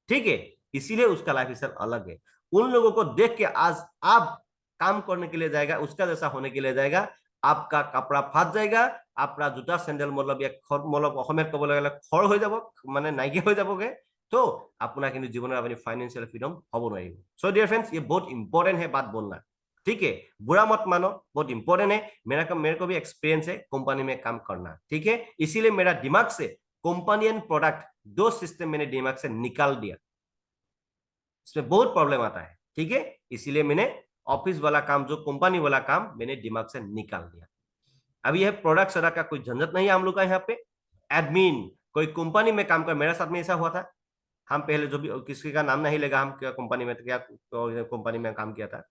ठीक है, इसीलिए उसका लाइफ स्टाइल अलग है। उन लोगों को देख के आज आप काम करने के लिए जाएगा, उसका जैसा होने के लिए जाएगा, आपका कपड़ा फाट जाएगा, आपका जूता सेंडल मतलब मतलब অসমীয়াত ক'বলৈ গ'লে খৰ হৈ যাব, মানে নাইকিয়া হৈ যাবগে। तो अपना কিন্তু জীবনের अपनी फाइनेंशियल फ्रीडम হব নোৱাৰিব। सो डियर फ्रेंड्स, ये बहुत इंपॉर्टेंट है बात बोलना, ठीक है, बुरा मत मानो, बहुत इंपॉर्टेंट है। मेरे को भी एक्सपीरियंस है कंपनी में काम करना, ठीक है, इसीलिए मेरा दिमाग से कंपनी एंड प्रोडक्ट दो सिस्टम मैंने दिमाग से निकाल दिया, इसमें बहुत प्रॉब्लम आता है, ठीक है, इसीलिए मैंने ऑफिस वाला काम, जो कंपनी वाला काम, मैंने दिमाग से निकाल दिया। अभी यह प्रोडक्ट सदा का कोई झंझट नहीं है हम लोग का यहाँ पे। एडमिन कोई कंपनी में काम कर, मेरे साथ में ऐसा हुआ था, हम पहले जो भी, किसी का नाम नहीं लेगा, हम क्या कंपनी में क्या कंपनी में काम किया था,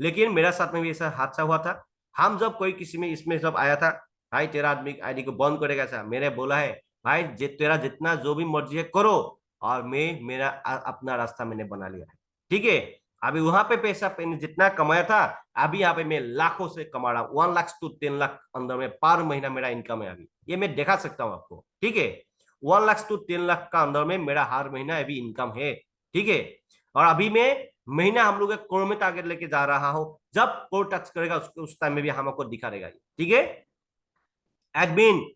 लेकिन मेरा साथ में भी ऐसा हादसा हुआ था। हम जब कोई किसी में इसमें सब आया था, भाई तेरा आदमी आईडी को बंद करेगा, ऐसा मैंने बोला है, भाई तेरा जितना जो भी मर्जी है करो, और मैं मेरा अपना रास्ता मैंने बना लिया है, ठीक है। अभी वहां पे पैसा मैंने जितना कमाया था, अभी यहाँ पे मैं लाखों से कमा रहा हूँ, 1 लाख to 10 लाख अंदर में पर महीना मेरा इनकम है अभी, ये मैं दिखा सकता हूँ आपको, ठीक है। 1 लाख to 10 लाख का अंदर में मेरा हर महीना अभी इनकम है, ठीक है। और अभी मैं महीना हम लोग करोड़ में टारगेट लेके जा रहा हूं, जब करोड़ टच करेगा उस टाइम में भी हमको दिखा देगा, ठीक है। एडमिन,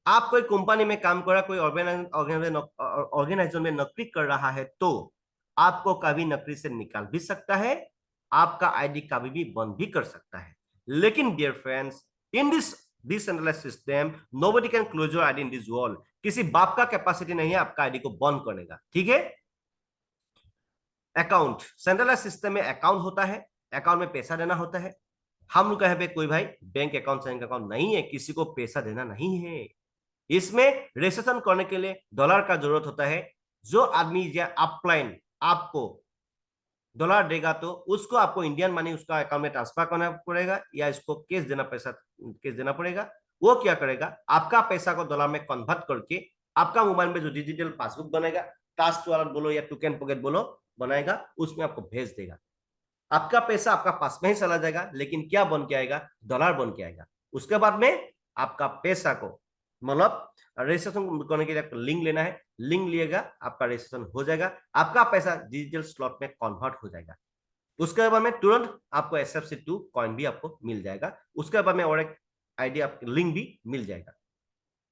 आप कोई कंपनी में काम कर रहा, कोई ऑर्गेनाइजेशन में नौकरी कर रहा है, तो आपको कभी नौकरी से निकाल भी सकता है, आपका आईडी कभी भी बंद भी कर सकता है। लेकिन dear friends, in this decentralized system nobody can close your ID in this world. किसी बाप का कैपेसिटी नहीं है आपका आईडी को बंद करने का, ठीक है। अकाउंट, सेंट्रलाइज सिस्टम में अकाउंट होता है, अकाउंट में पैसा देना होता है। हम लोग कहे कोई भाई बैंक अकाउंट नहीं है, किसी को पैसा देना नहीं है। इसमें रजिस्ट्रेशन करने के लिए डॉलर का जरूरत होता है। जो आदमी या अपलाइन आपको डॉलर देगा, तो उसको आपको इंडियन मनी उसका अकाउंट में ट्रांसफर करना पड़ेगा, या इसको कैश देना, पैसा कैश देना पड़ेगा। वो क्या करेगा, आपका पैसा को डॉलर में कन्वर्ट करके आपका मोबाइल में जो डिजिटल पासबुक बनेगा, ट्रस्ट वॉलेट बोलो या टोकन पॉकेट बोलो, बनाएगा, उसमें आपको भेज देगा। आपका पैसा आपका पास में ही चला जाएगा, लेकिन क्या बन के आएगा, डॉलर बन के आएगा। उसके बाद में आपका पैसा को मतलब रजिस्ट्रेशन करने के लिए लिंक लेना है, लिंक लिएगा, आपका रजिस्ट्रेशन हो जाएगा, आपका पैसा डिजिटल स्लॉट में कन्वर्ट हो जाएगा। उसके बाद में तुरंत आपको SFC2 कॉइन भी आपको मिल जाएगा। उसके बाद में और एक आईडी लिंक भी मिल जाएगा।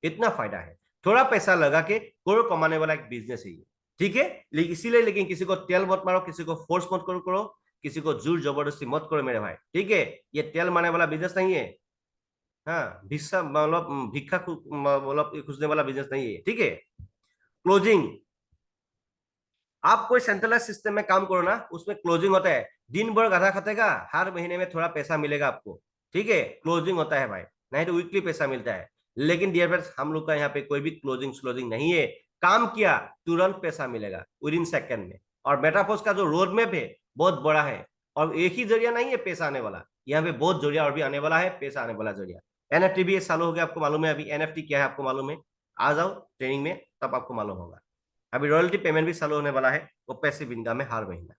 इतना फायदा है, थोड़ा पैसा लगा के करोड़ कमाने वाला एक बिजनेस है ये, ठीक है। इसीलिए लेकिन किसी को तेल मत मारो, किसी को फोर्स मत करो, किसी को जोर जबरदस्ती मत करो मेरे भाई, ठीक है। ये तेल मारने वाला बिजनेस नहीं है, हाँ, भिक्षा मतलब भिक्षा मतलब खुजने वाला बिजनेस नहीं है, ठीक है। क्लोजिंग, आप कोई सेंट्रलाइज सिस्टम में काम करो ना, उसमें क्लोजिंग होता है, दिन भर गधा खटेगा, हर महीने में थोड़ा पैसा मिलेगा आपको, ठीक है, क्लोजिंग होता है भाई, नहीं तो वीकली पैसा मिलता है। लेकिन डियर फ्रेंड्स, हम लोग का यहाँ पे कोई भी क्लोजिंग नहीं है, काम किया तुरंत पैसा मिलेगा विद इन सेकेंड में। और मेटाफोर्स का जो रोड मैप है बहुत बड़ा है, और एक ही जरिया नहीं है पैसा आने वाला, यहाँ पे बहुत जरिया और भी आने वाला है, पैसा आने वाला जरिया। NFT भी चालू हो गया, आपको मालूम है। अभी NFT क्या है आपको मालूम है, आ जाओ ट्रेनिंग में तब आपको मालूम होगा। अभी रॉयल्टी पेमेंट भी चालू होने वाला है, वो पैसिव इनकम है हर महीना।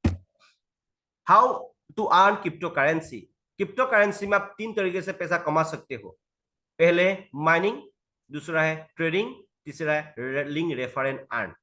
How to earn crypto currency, crypto currency में आप 3 तरीके से पैसा कमा सकते हो। पहले माइनिंग, दूसरा है ट्रेडिंग, तीसरा है link refer and earn.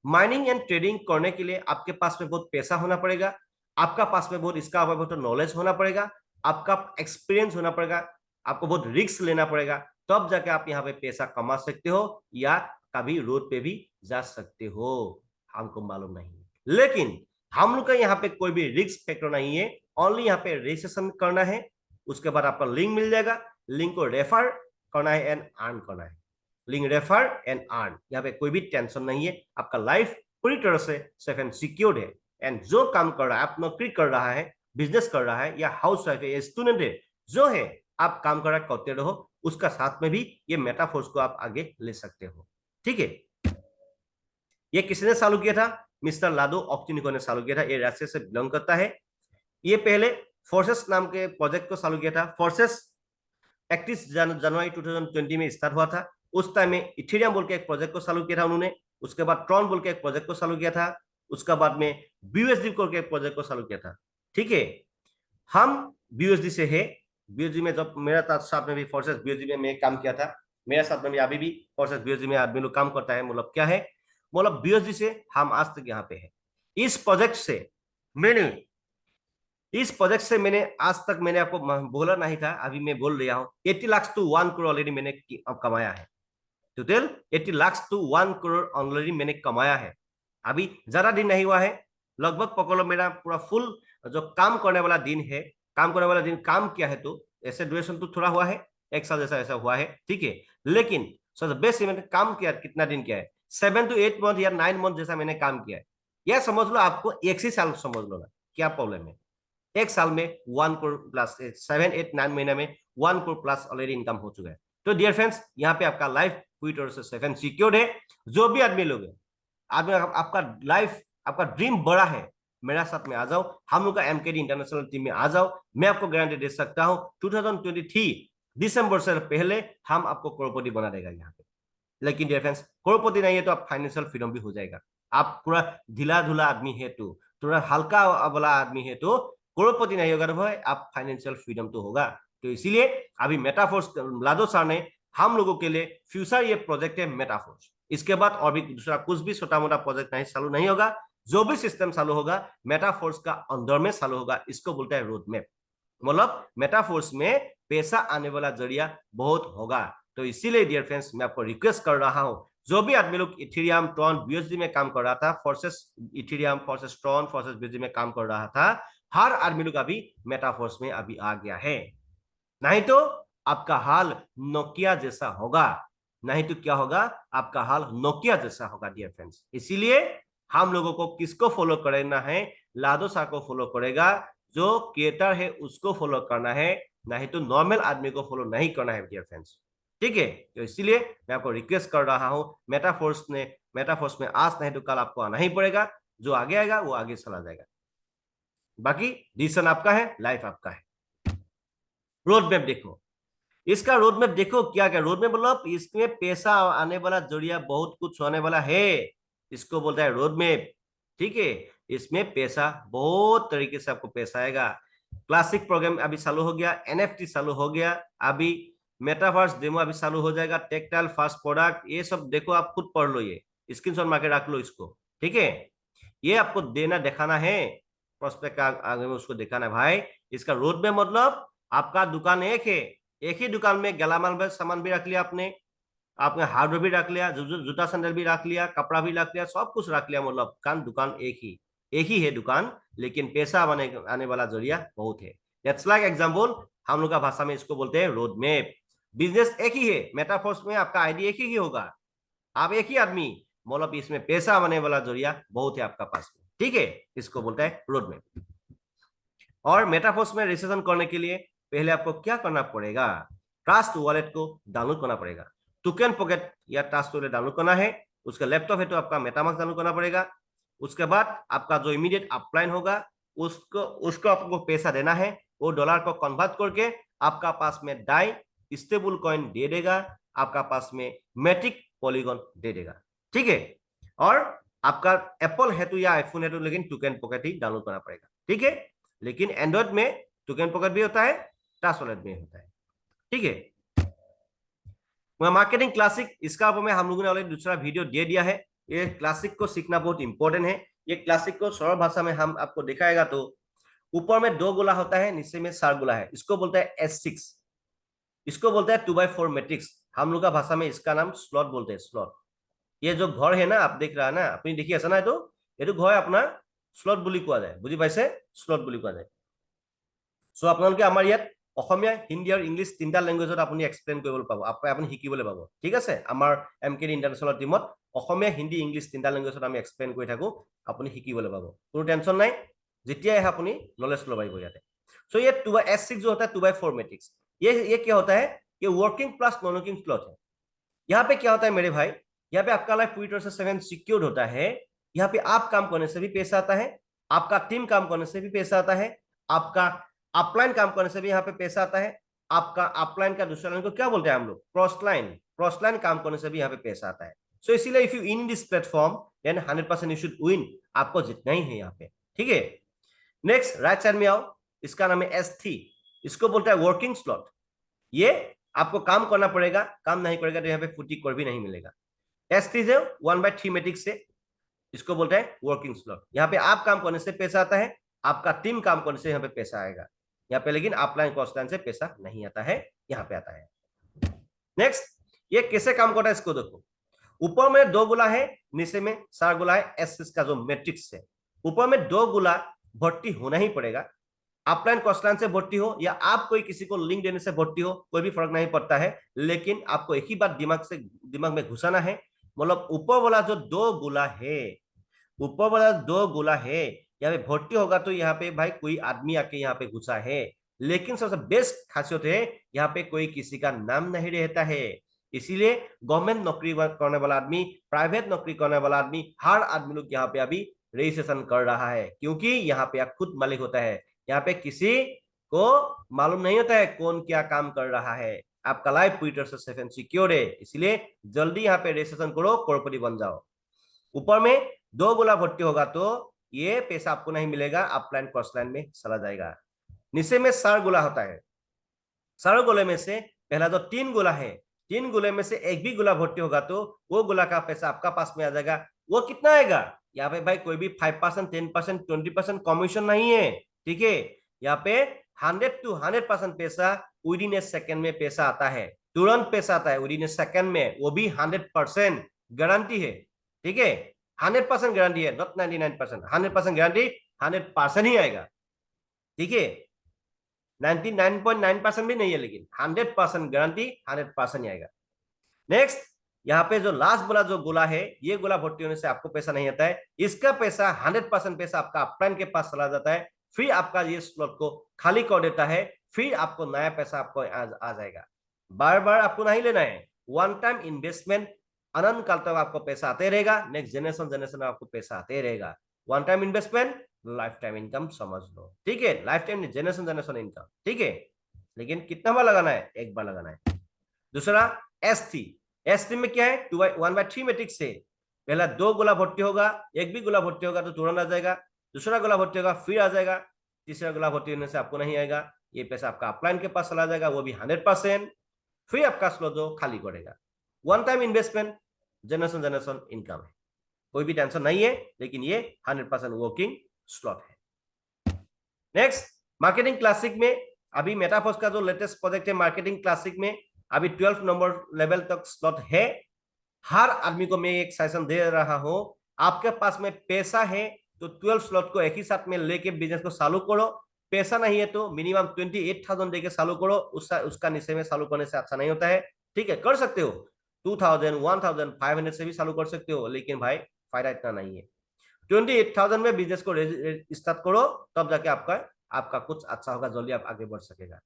Mining and trading करने के लिए आपके पास में बहुत पैसा होना पड़ेगा, आपका पास में बहुत इसका बहुत नॉलेज होना पड़ेगा, आपका एक्सपीरियंस होना पड़ेगा, आपको बहुत रिस्क लेना पड़ेगा, तब जाके आप यहाँ पे पैसा कमा सकते हो, या कभी रोड पे भी जा सकते हो, हमको मालूम नहीं है। लेकिन हम लोग का यहाँ पे कोई भी रिस्क फैक्टर नहीं है, ओनली यहाँ पे रजिस्ट्रेशन करना है, उसके बाद आपका लिंक मिल जाएगा, लिंक को रेफर करना है एंड अर्न करना है। लिंक रेफर एंड अर्न, यहाँ पे कोई भी टेंशन नहीं है, आपका लाइफ पूरी तरह से सेफ एंड सिक्योर्ड है। एंड जो काम कर रहा है, आप नौकरी कर रहा है, बिजनेस कर रहा है, या हाउस वाइफ है, या स्टूडेंट है, जो है आप काम कर रहा करते रहो, उसका साथ में भी ये मेटाफोर्स को आप आगे ले सकते हो, ठीक है। ये किसने चालू किया था, मिस्टर लाडो ऑक्टिनिको ने चालू किया था, ये रशिया से बिलोंग करता है। ये पहले फोर्सेस नाम के प्रोजेक्ट को चालू किया था। फोर्सेस 31 जनवरी 2020 में स्टार्ट हुआ था। उस टाइम में इथेरियम बोल के एक प्रोजेक्ट को चालू किया था उन्होंने, उसके बाद ट्रॉन बोल के एक प्रोजेक्ट को चालू किया था, उसके बाद में बीयूएसडी करके एक प्रोजेक्ट को चालू किया था। ठीक है, हम बीयूएसडी से है। बीयूएसडी में जब मेरा साथ में भी फोर्सेस बीयूएसडी में मैं काम किया था, मेरे साथ में भी अभी भी फोर्सेस बीयूएसडी में आदमी लोग काम करता है। मतलब क्या है, मतलब बीयूएसडी से हम आज तक यहाँ पे है। इस प्रोजेक्ट से मैंने आज तक मैंने आपको बोला नहीं था, अभी मैं बोल रहा हूँ, 80 लाख टू 1 करोड़ ऑलरेडी मैंने कमाया है। Total 80 lakh to 1 crore already मैंने कमाया है। अभी ज्यादा दिन नहीं हुआ है, लगभग पकड़ लो मेरा पूरा फुल जो काम करने वाला दिन है, काम करने वाला दिन काम किया है, तो ऐसे ड्यूरेशन तो थोड़ा हुआ है, एक साल जैसा ऐसा हुआ है। ठीक है, लेकिन सर बेस्ट मैंने काम किया कितना दिन किया है, 7 to 8 मंथ या 9 मंथ जैसा मैंने काम किया है। यह समझ लो, आपको एक ही साल समझ लो ना, क्या प्रॉब्लम है। एक साल में 1 करोड़ प्लस, 7 8 9 महीने में 1 करोड़ प्लस ऑलरेडी इनकम हो चुका है। तो डियर फ्रेंड्स, यहाँ पे आपका लाइफ पूरी तरह से सेफ एंड सिक्योर्ड है। जो भी आदमी लोग है, आदमी आपका लाइफ, आपका ड्रीम बड़ा है, मेरा साथ में आ जाओ, हम लोग का एमकेडी इंटरनेशनल टीम में आ जाओ। मैं आपको गारंटी दे सकता हूँ 2023 दिसंबर से पहले हम आपको करोड़पति बना देगा यहाँ पे। लेकिन डियर फ्रेंड्स, करोड़पति नहीं है तो आप फाइनेंशियल फ्रीडम भी हो जाएगा। आप पूरा ढीला ढुला आदमी है तो, थोड़ा हल्का वाला आदमी है तो करोड़पति नहीं होगा तो भाई आप फाइनेंशियल फ्रीडम तो होगा। तो इसीलिए अभी मेटाफोर्स लादो सर ने हम लोगों के लिए फ्यूचर ये प्रोजेक्ट है मेटाफोर्स। इसके बाद और भी दूसरा कुछ भी छोटा मोटा प्रोजेक्ट नहीं चालू नहीं होगा। जो भी सिस्टम चालू होगा मेटाफोर्स का अंदर में चालू होगा। इसको बोलते हैं रोड मैप। मतलब मेटाफोर्स में पैसा आने वाला जरिया बहुत होगा। तो इसीलिए डियर फ्रेंड्स, मैं आपको रिक्वेस्ट कर रहा हूं, जो भी आदमी लोग इथेरियम ट्रॉन बीएसडी में काम कर रहा था, forces Ethereum forces Tron forces BSD में काम कर रहा था, हर आदमी लोग अभी मेटाफोर्स में अभी आ गया है। नहीं तो आपका हाल नोकिया जैसा होगा, नहीं तो क्या होगा, आपका हाल नोकिया जैसा होगा डियर फ्रेंड्स। इसीलिए हम लोगों को किसको फॉलो करना है, लादो सा को फॉलो करेगा, जो क्रिएटर है उसको फॉलो करना है, नहीं तो नॉर्मल आदमी को फॉलो नहीं करना है डियर फ्रेंड्स। ठीक है, तो इसीलिए मैं आपको रिक्वेस्ट कर रहा हूं, मेटाफोर्स में आज नहीं तो कल आपको आना ही पड़ेगा। जो आगे आएगा वो आगे चला जाएगा, बाकी डिसीजन आपका है, लाइफ आपका है। रोड मैप देखो, इसका रोड मैप देखो, क्या क्या रोड मैप, मतलब इसमें पैसा आने वाला जरिया बहुत कुछ होने वाला है, इसको बोलता है रोड मैप। ठीक है, इसमें पैसा बहुत तरीके से आपको पैसा आएगा। क्लासिक प्रोग्राम अभी चालू हो गया, एनएफटी चालू हो गया, अभी मेटावर्स डेमो अभी चालू हो जाएगा, टेक्टाइल फास्ट प्रोडक्ट, ये सब देखो, आप खुद पढ़ लो, ये स्क्रीनशॉट मार के रख लो इसको। ठीक है, ये आपको देना दिखाना है, प्रोस्पेक्ट का आगे में उसको दिखाना है भाई। इसका रोड मैप मतलब आपका दुकान एक है, एक ही दुकान में गलामाल में सामान भी रख लिया आपने, आपने हार्डवेयर भी रख लिया, जूता सैंडल भी रख लिया, कपड़ा भी रख लिया, सब कुछ रख लिया, मतलब दुकान एक ही है दुकान, लेकिन पैसा आने वाला जरिया बहुत है। दैट्स लाइक एग्जांपल, हम लोग का भाषा में इसको बोलते हैं रोड मैप। बिजनेस एक ही है, मेटाफोर्स में आपका आईडी एक ही होगा, आप एक ही आदमी, मतलब इसमें पैसा आने वाला जरिया बहुत है आपका पास में। ठीक है, इसको बोलता है रोड मैप। और मेटाफोर्स में रजिस्ट्रेशन करने के लिए पहले आपको क्या करना पड़ेगा, ट्रस्ट वॉलेट को डाउनलोड करना पड़ेगा। टोकन पॉकेट या ट्रस्ट वॉलेट डाउनलोड करना है, उसका लैपटॉप है तो आपका मेटामास्क डाउनलोड करना पड़ेगा। उसके बाद आपका जो इमीडिएट अपलाइन होगा उसको उसको आपको पैसा देना है, वो डॉलर को कन्वर्ट करके आपका पास में डाई स्टेबल कॉइन दे देगा, आपका पास में मैट्रिक पॉलीगॉन दे देगा। ठीक है, और आपका एप्पल है तो या आईफोन है तो लेकिन टोकन पॉकेट ही डाउनलोड करना पड़ेगा। ठीक है, लेकिन एंड्रॉइड में टोकन पॉकेट भी होता है, ट्रस्ट वॉलेट भी होता है। ठीक है, मार्केटिंग क्लासिक, इसका में हम लोगों ने ऑलरेडी दूसरा वीडियो दे दिया है। ये क्लासिक को सीखना बहुत इंपॉर्टेंट है। ये क्लासिक को सरल भाषा में हम आपको दिखाएगा तो ऊपर में 2 गोला होता है, नीचे में 4 गोला है, इसको बोलता है S6, इसको बोलता है 2x4 मैट्रिक्स, हम लोग का भाषा में इसका नाम स्लॉट बोलते हैं, स्लॉट। ये जो घर है ना, आप देख रहा है ना, अपनी देखिए ऐसा ना, तो ये तो घर अपना स्लॉट বুলি কোৱা যায়, বুজি পাইছে, স্লট বুলি কোৱা যায়। সো আপোনালোকে আমাৰ ইয়াত অসমীয়া, হিন্দী আৰু ইংলিছ তিনিটা লেংগুৱেজত আপুনি এক্সপ্লেইন কৰিবলৈ পাব, আপুনি শিকিবলৈ পাব। ঠিক আছে, আমাৰ এমকেডি ইণ্টাৰনেশ্যনেল টিমত অসমীয়া, হিন্দী, ইংলিছ তিনিটা লেংগুৱেজত আমি এক্সপ্লেইন কৰি থাকো, আপুনি শিকিবলৈ পাব, কোনো টেনশ্যন নাই। যেতিয়াই আহে আপুনি নলেজ ল'ব পাৰিব ইয়াতে। सो ये S6 जो होता है 2x4 मैट्रिक्स, ये क्या होता है, ये working plus non working slot है। यहाँ पे क्या होता है मेरे भाई, यहाँ पे आपका लाइफ पूरी तरह से सेवन सिक्योर्ड होता है। यहाँ पे आप काम करने से भी पैसा आता है, आपका टीम काम करने से भी पैसा आता है, आपका अपलाइन काम करने से भी यहाँ पे पैसा आता है, आपका अपलाइन का दूसरा लाइन को क्या बोलते हैं हम लोग? Cross line. क्रॉस लाइन काम करने से भी यहाँ पे पैसा आता है। सो इसीलिए if you in this platform then 100% you should win, आपको जितना ही है यहाँ पे, ठीक है। नेक्स्ट राइट साइड में आओ, इसका नाम है S3, इसको बोलता है वर्किंग स्लॉट। ये आपको काम करना पड़ेगा, काम नहीं करेगा तो यहाँ पे फुटी कोई भी नहीं मिलेगा। S3 से 1/3 मैट्रिक्स से, इसको बोलते हैं वर्किंग स्लॉट। यहाँ पे आप काम करने से पैसा आता है, आपका टीम काम करने से यहाँ पे पैसा आएगा यहाँ पे, लेकिन अपलाइन क्रॉस लाइन से पैसा नहीं आता है, यहाँ पे आता है। नेक्स्ट, ये कैसे काम करता है इसको देखो। ऊपर में 2 गुला है, नीचे में 4 गुला है, एस का जो मैट्रिक्स है। ऊपर में 2 गुला भर्ती होना ही पड़ेगा, अपलाइन क्रॉस लाइन से भर्ती हो या आप कोई किसी को लिंक देने से भर्ती हो, कोई भी फर्क नहीं पड़ता है। लेकिन आपको एक ही बात दिमाग में घुसाना है, मतलब ऊपर वाला जो 2 गुला है, ऊपर वाला 2 गोला है, यहाँ पे भर्ती होगा तो यहाँ पे भाई कोई आदमी आके यहाँ पे घुसा है। लेकिन सबसे बेस्ट खासियत है, यहाँ पे कोई किसी का नाम नहीं रहता है। इसीलिए गवर्नमेंट नौकरी करने वाला आदमी, प्राइवेट नौकरी करने वाला आदमी, हर आदमी लोग यहाँ पे अभी रजिस्ट्रेशन कर रहा है, क्योंकि यहाँ पे आप खुद मालिक होता है। यहाँ पे किसी को मालूम नहीं होता है कौन क्या काम कर रहा है। आपका लाइफ ट्विटर से सेफ एंड सिक्योर है, इसलिए जल्दी यहाँ पे रजिस्ट्रेशन करो, करोड़पति बन जाओ। ऊपर में 2 गोला भर्ती होगा तो ये पैसा आपको नहीं मिलेगा, अपलाइन क्रॉस लाइन में चला जाएगा। नीचे में 4 गोला होता है, 4 गोले में से पहला जो 3 गोला है, 3 गोले में से एक भी गोला भर्ती होगा तो वो गोला का पैसा आपका पास में आ जाएगा। वो कितना आएगा? यहाँ पे भाई कोई भी 5%, 10%, 20% कमीशन नहीं है, ठीक है। यहाँ पे 100 to 100% पैसा विद इन ए सेकेंड में पैसा आता है, तुरंत पैसा आता है विद इन ए सेकेंड में, वो भी 100% गारंटी है, ठीक है। 100% गारंटी है, नॉट 99%, 100% गारंटी, 100% ही आएगा, ठीक है। 99.9% भी नहीं है, लेकिन 100% गारंटी, 100% ही आएगा। नेक्स्ट, यहाँ पे जो लास्ट वाला जो गोला है, ये गोला भर्ती होने से आपको पैसा नहीं आता है, इसका पैसा 100% पैसा आपका अपलाइन के पास चला जाता है, फिर आपका ये स्लॉट को खाली कर देता है, फिर आपको नया पैसा आपको आ जाएगा। बार बार आपको नहीं लेना है, वन टाइम इन्वेस्टमेंट, अनंत काल तक आपको पैसा आते रहेगा, नेक्स्ट जनरेशन आपको पैसा आते रहेगा। One time investment, life time income समझ लो, ठीक है। लाइफ टाइम जनरेशन इनकम, ठीक है। लेकिन कितना बार लगाना है? एक बार लगाना है। दूसरा S3 में क्या है? 1/3 मैट्रिक्स से पहला 2 गोला भर्ती होगा, एक भी गोला भर्ती होगा तो तुरंत आ जाएगा, दूसरा गोला भर्ती होगा फिर आ जाएगा, तीसरा गोला भर्ती होने से आपको नहीं आएगा, ये पैसा आपका अपलाइन के पास चला जाएगा, वो भी 100%, फिर आपका स्लॉट जो खाली करेगा। One time investment, generation income है, कोई भी टेंशन नहीं है, लेकिन ये 100% वर्किंग स्लॉट है। नेक्स्ट, मार्केटिंग क्लासिक में अभी मेटाफोर्स का जो लेटेस्ट प्रोजेक्ट है मार्केटिंग क्लासिक में, अभी 12 नंबर लेवल तक स्लॉट है। हर आदमी को मैं एक सजेशन दे रहा हूं, आपके पास में पैसा है तो 12 स्लॉट को एक ही साथ में लेके बिजनेस को चालू करो। पैसा नहीं है तो मिनिमम 28,000 देके चालू करो, उसका नीचे में चालू करने से अच्छा नहीं होता है, ठीक है। कर सकते हो 2,000, 1,500 से भी चालू कर सकते हो, लेकिन भाई फायदा इतना नहीं है। 28,000 में बिजनेस को स्टार्ट करो, तब जाके आपका कुछ अच्छा होगा, जल्दी आप आगे बढ़ सकेगा।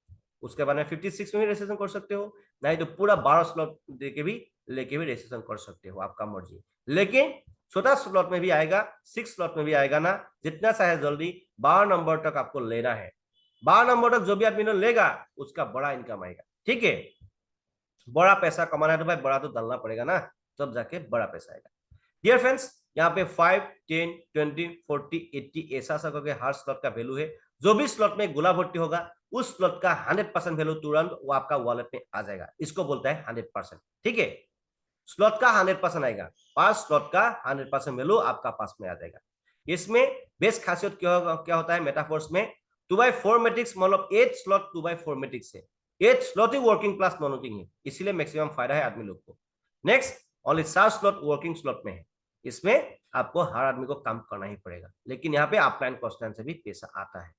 उसके बाद में 56 में भी रजिस्ट्रेशन कर सकते हो, नहीं तो पूरा 12 स्लॉट लेके भी रजिस्ट्रेशन कर सकते हो, आपका मर्जी। लेकिन छोटा स्लॉट में भी आएगा, 6 स्लॉट में भी आएगा ना, जितना चाहे जल्दी 12 नंबर तक आपको लेना है। 12 नंबर तक जो भी आदमी लेगा उसका बड़ा इनकम आएगा, ठीक है। बड़ा पैसा कमाना है तो भाई बड़ा तो डालना पड़ेगा ना, तब जाके बड़ा पैसा आएगा। डियर फ्रेंड्स, यहाँ पे 5, 10, 20, 40, 80 ऐसा करके हर स्लॉट का वैल्यू है। जो भी स्लॉट में गोला भर्ती होगा उस स्लॉट का 100% वैल्यू तुरंत वो आपका वॉलेट में आ जाएगा, इसको बोलता है 100%, ठीक है। स्लॉट का 100% आएगा, 5 स्लॉट का 100% वैल्यू आपका पास में आ जाएगा। इसमें बेस्ट खासियत क्या होता है मेटाफोर्स में, 2/4 मैट्रिक्स, मतलब 8 स्लॉट 2/4 मैट्रिक्स है, 8 स्लॉट ही वर्किंग प्लस नॉन वर्किंग है, इसीलिए मैक्सिमम फायदा है आदमी लोग को। Next, only 4 slot working slot में है, इसमें आपको हर आदमी को काम करना ही पड़ेगा, लेकिन यहाँ पे अपलाइन क्रॉस लाइन से भी पैसा आता है।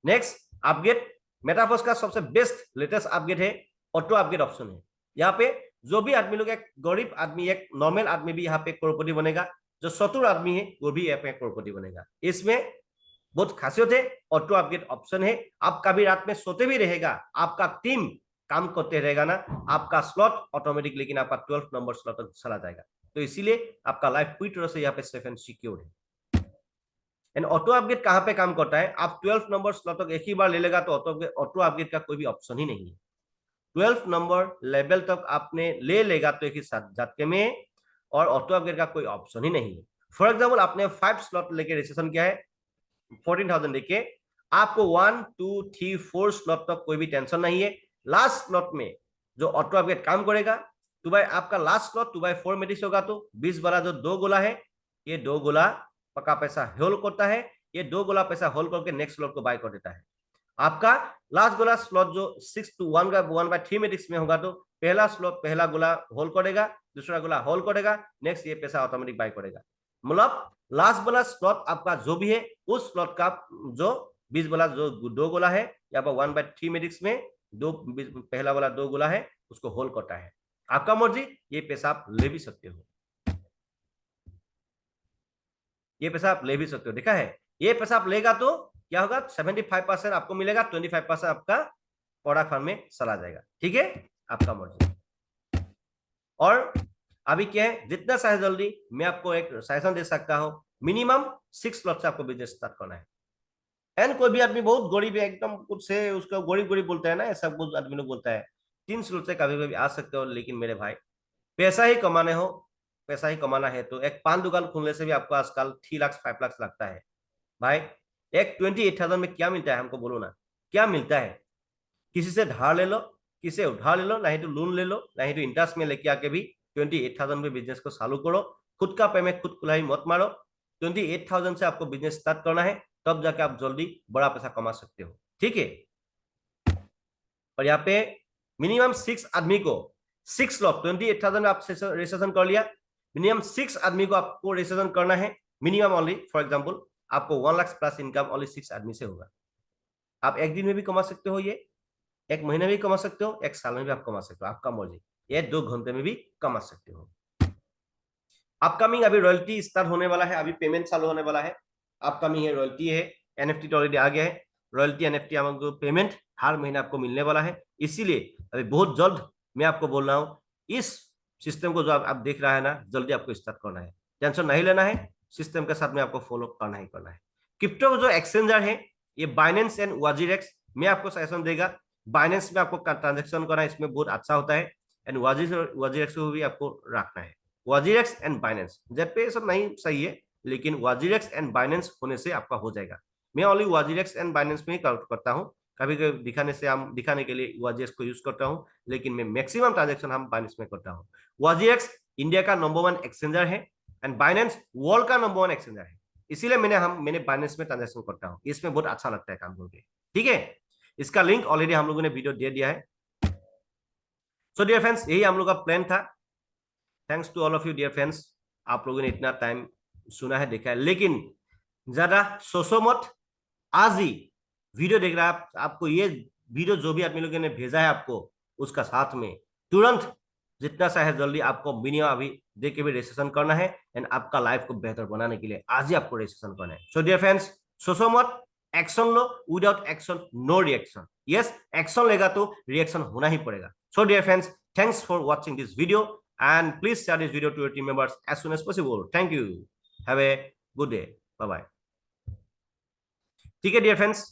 नेक्स्ट, अपग्रेड, मेटाफोर्स का सबसे बेस्ट लेटेस्ट अपग्रेड है ऑटो अपग्रेड ऑप्शन है। यहाँ पे जो भी आदमी लोग, एक गरीब आदमी, एक नॉर्मल आदमी भी यहाँ पे करोड़पति बनेगा, जो चतुर आदमी है वो भी यहाँ पे करोड़पति बनेगा। इसमें बहुत खासियत है, ऑटो अपग्रेड ऑप्शन है। आप कभी रात में सोते भी रहेगा, आपका टीम काम करते रहेगा ना, आपका स्लॉट ऑटोमेटिक लेकिन आपका 12 नंबर स्लॉट चला जाएगा। तो इसीलिए आपका लाइफ पूरी तरह से यहाँ पे सेफ एंड सिक्योर है। एंड ऑटो अपग्रेड कहाँ पे काम करता है, आप 12 नंबर स्लॉट तक एक ही बार ले लेगा तो ऑटो अपग्रेड का कोई भी ऑप्शन ही नहीं है। 12 नंबर लेवल तक आपने ले लेगा तो एक ही साथ झटके में, और ऑटो अपग्रेड का कोई ऑप्शन ही नहीं है। फॉर एग्जाम्पल आपने 5 स्लॉट लेके रजिस्ट्रेशन किया है 14,000 लेके, आपको 1 2 3 4 स्लॉट तक कोई भी टेंशन नहीं है। लास्ट स्लॉट में जो ऑटो अपग्रेड काम करेगा, 2x आपका लास्ट स्लॉट 2x4 मेडिक्स होगा, तो 20 वाला जो 2 गोला है, ये 2 गोला पक्का पैसा होल्ड करता है, ये 2 गोला पैसा होल्ड करके नेक्स्ट स्लॉट को बाय कर देता है। आपका लास्ट गोला स्लॉट जो 6 to 1 का 1/3 मेट्रिक्स में होगा, तो पहला स्लॉट पहला गोला होल्ड करेगा, दूसरा गोला होल्ड करेगा, नेक्स्ट ये पैसा ऑटोमेटिक बाय करेगा। मतलब लास्ट वाला स्लॉट आपका जो भी है उस स्लॉट का जो 20 वाला जो 2 गोला है या 1/3 मेट्रिक्स में दो पहला वाला 2 गोला है उसको होल्ड करता है। आपका मर्जी, ये पैसा आप ले भी सकते हो, ये पैसा आप ले भी सकते हो। देखा है, ये पैसा आप लेगा तो क्या होगा, 75% आपको मिलेगा, 25% आपका प्रोडक्ट फंड में चला जाएगा। ठीक है, आपका मर्जी। और अभी क्या है, जितना चाहे जल्दी मैं आपको एक सजेशन दे सकता हूं, मिनिमम 6 स्लॉट से आपको बिजनेस स्टार्ट करना है। एंड कोई भी आदमी बहुत गरीब है एकदम, कुछ से उसको गरीब गरीब बोलता है ना, ऐसा कुछ आदमी लोग बोलता है, 3 स्लॉट से कभी कभी आ सकते हो। लेकिन मेरे भाई, पैसा ही कमाने हो, पैसा ही कमाना है तो एक पान दुकान खोलने से भी आपको आजकल 3 लाख 5 लाख लगता है भाई। एक 28,000 में क्या मिलता है हमको बोलो ना, क्या मिलता है? किसी से धार ले लो, किसी से उधार ले लो, नहीं तो लोन ले लो, नहीं तो इंटरेस्ट में लेके आके भी 28,000 में बिजनेस को चालू करो। खुद का पेमेंट खुद कुल्हाड़ी मत मारो। 28,000 से आपको बिजनेस स्टार्ट करना है, तब जाके आप जल्दी बड़ा पैसा कमा सकते हो। ठीक है, और यहाँ पे मिनिमम 6 आदमी को 6 लोग 28,000 में आप रजिस्ट्रेशन कर लिया, मिनिमम 6 आदमी को आपको रजिस्ट्रेशन करना है मिनिमम ओनली। फॉर एग्जाम्पल आपको 1 लाख प्लस इनकम ओनली 6 आदमी से होगा। आप एक दिन में भी कमा सकते हो, ये एक महीने में भी कमा सकते हो, एक साल में भी आप कमा सकते हो, आपका मर्जी। ये 2 घंटे में भी कमा सकते हो। अपकमिंग अभी रॉयल्टी स्टार्ट होने वाला है, अभी पेमेंट चालू होने वाला है। अपकमिंग है रॉयल्टी है, एनएफटी तो ऑलरेडी आ गया है। रॉयल्टी एनएफटी हमको पेमेंट हर महीने आपको मिलने वाला है, इसीलिए अभी बहुत जल्द मैं आपको बोल रहा हूँ, इस सिस्टम को जो आप देख रहा है ना, जल्दी आपको स्टार्ट करना है, टेंशन नहीं लेना है, सिस्टम के साथ में आपको फॉलो करना ही करना है। क्रिप्टो जो एक्सचेंजर है, ये बाइनेंस एंड वाजीरेक्स में आपको सजेशन देगा। बाइनेंस में आपको ट्रांजेक्शन करना है, इसमें बहुत अच्छा होता है, एंड वाजीरेक्स को भी आपको रखना है। वाजीरेक्स एंड बाइनेंस जेड पे सब नहीं सही है, लेकिन वाजीरेक्स एंड बाइनेंस होने से आपका हो जाएगा। मैं ओनली वाजीरेक्स एंड बाइनेंस में ही करता हूँ, कभी कभी दिखाने के लिए वाजीरेक्स को यूज करता हूँ, लेकिन मैं मैक्सिमम ट्रांजेक्शन हम बाइनेंस में करता हूँ। वाजीरेक्स इंडिया का नंबर 1 एक्सचेंजर है, एंड बाइनेंस वर्ल्ड का नंबर 1 एक्सचेंजर है, इसीलिए मैंने बाइनेंस में ट्रांजेक्शन करता हूँ, इसमें बहुत अच्छा लगता है काम करके। ठीक है, इसका लिंक ऑलरेडी हम लोगों ने वीडियो दे दिया है। सो डियर फ्रेंड्स, यही हम लोग का प्लान था। Thanks to all of you dear friends, आप लोगों ने इतना टाइम सुना है, देखा है, लेकिन ज्यादा सोचो मत। आज ही वीडियो देख रहा है आपको ये वीडियो जो भी आदमी लोगों ने भेजा है आपको, उसका साथ में तुरंत जितना सा है जल्दी आपको मिनिमम अभी देख के भी रजिस्ट्रेशन करना है, एंड आपका लाइफ को बेहतर बनाने के लिए आज ही आपको रजिस्ट्रेशन करना है। सो डियर फ्रेंड्स, सोचो मत, एक्शन लो। Without action no reaction. Yes, action लेगा तो रिएक्शन होना ही पड़ेगा। So dear friends, thanks for watching this video, and please share this video to your team members as soon as possible. Thank you. Have a good day. Bye bye. ठीक है dear friends,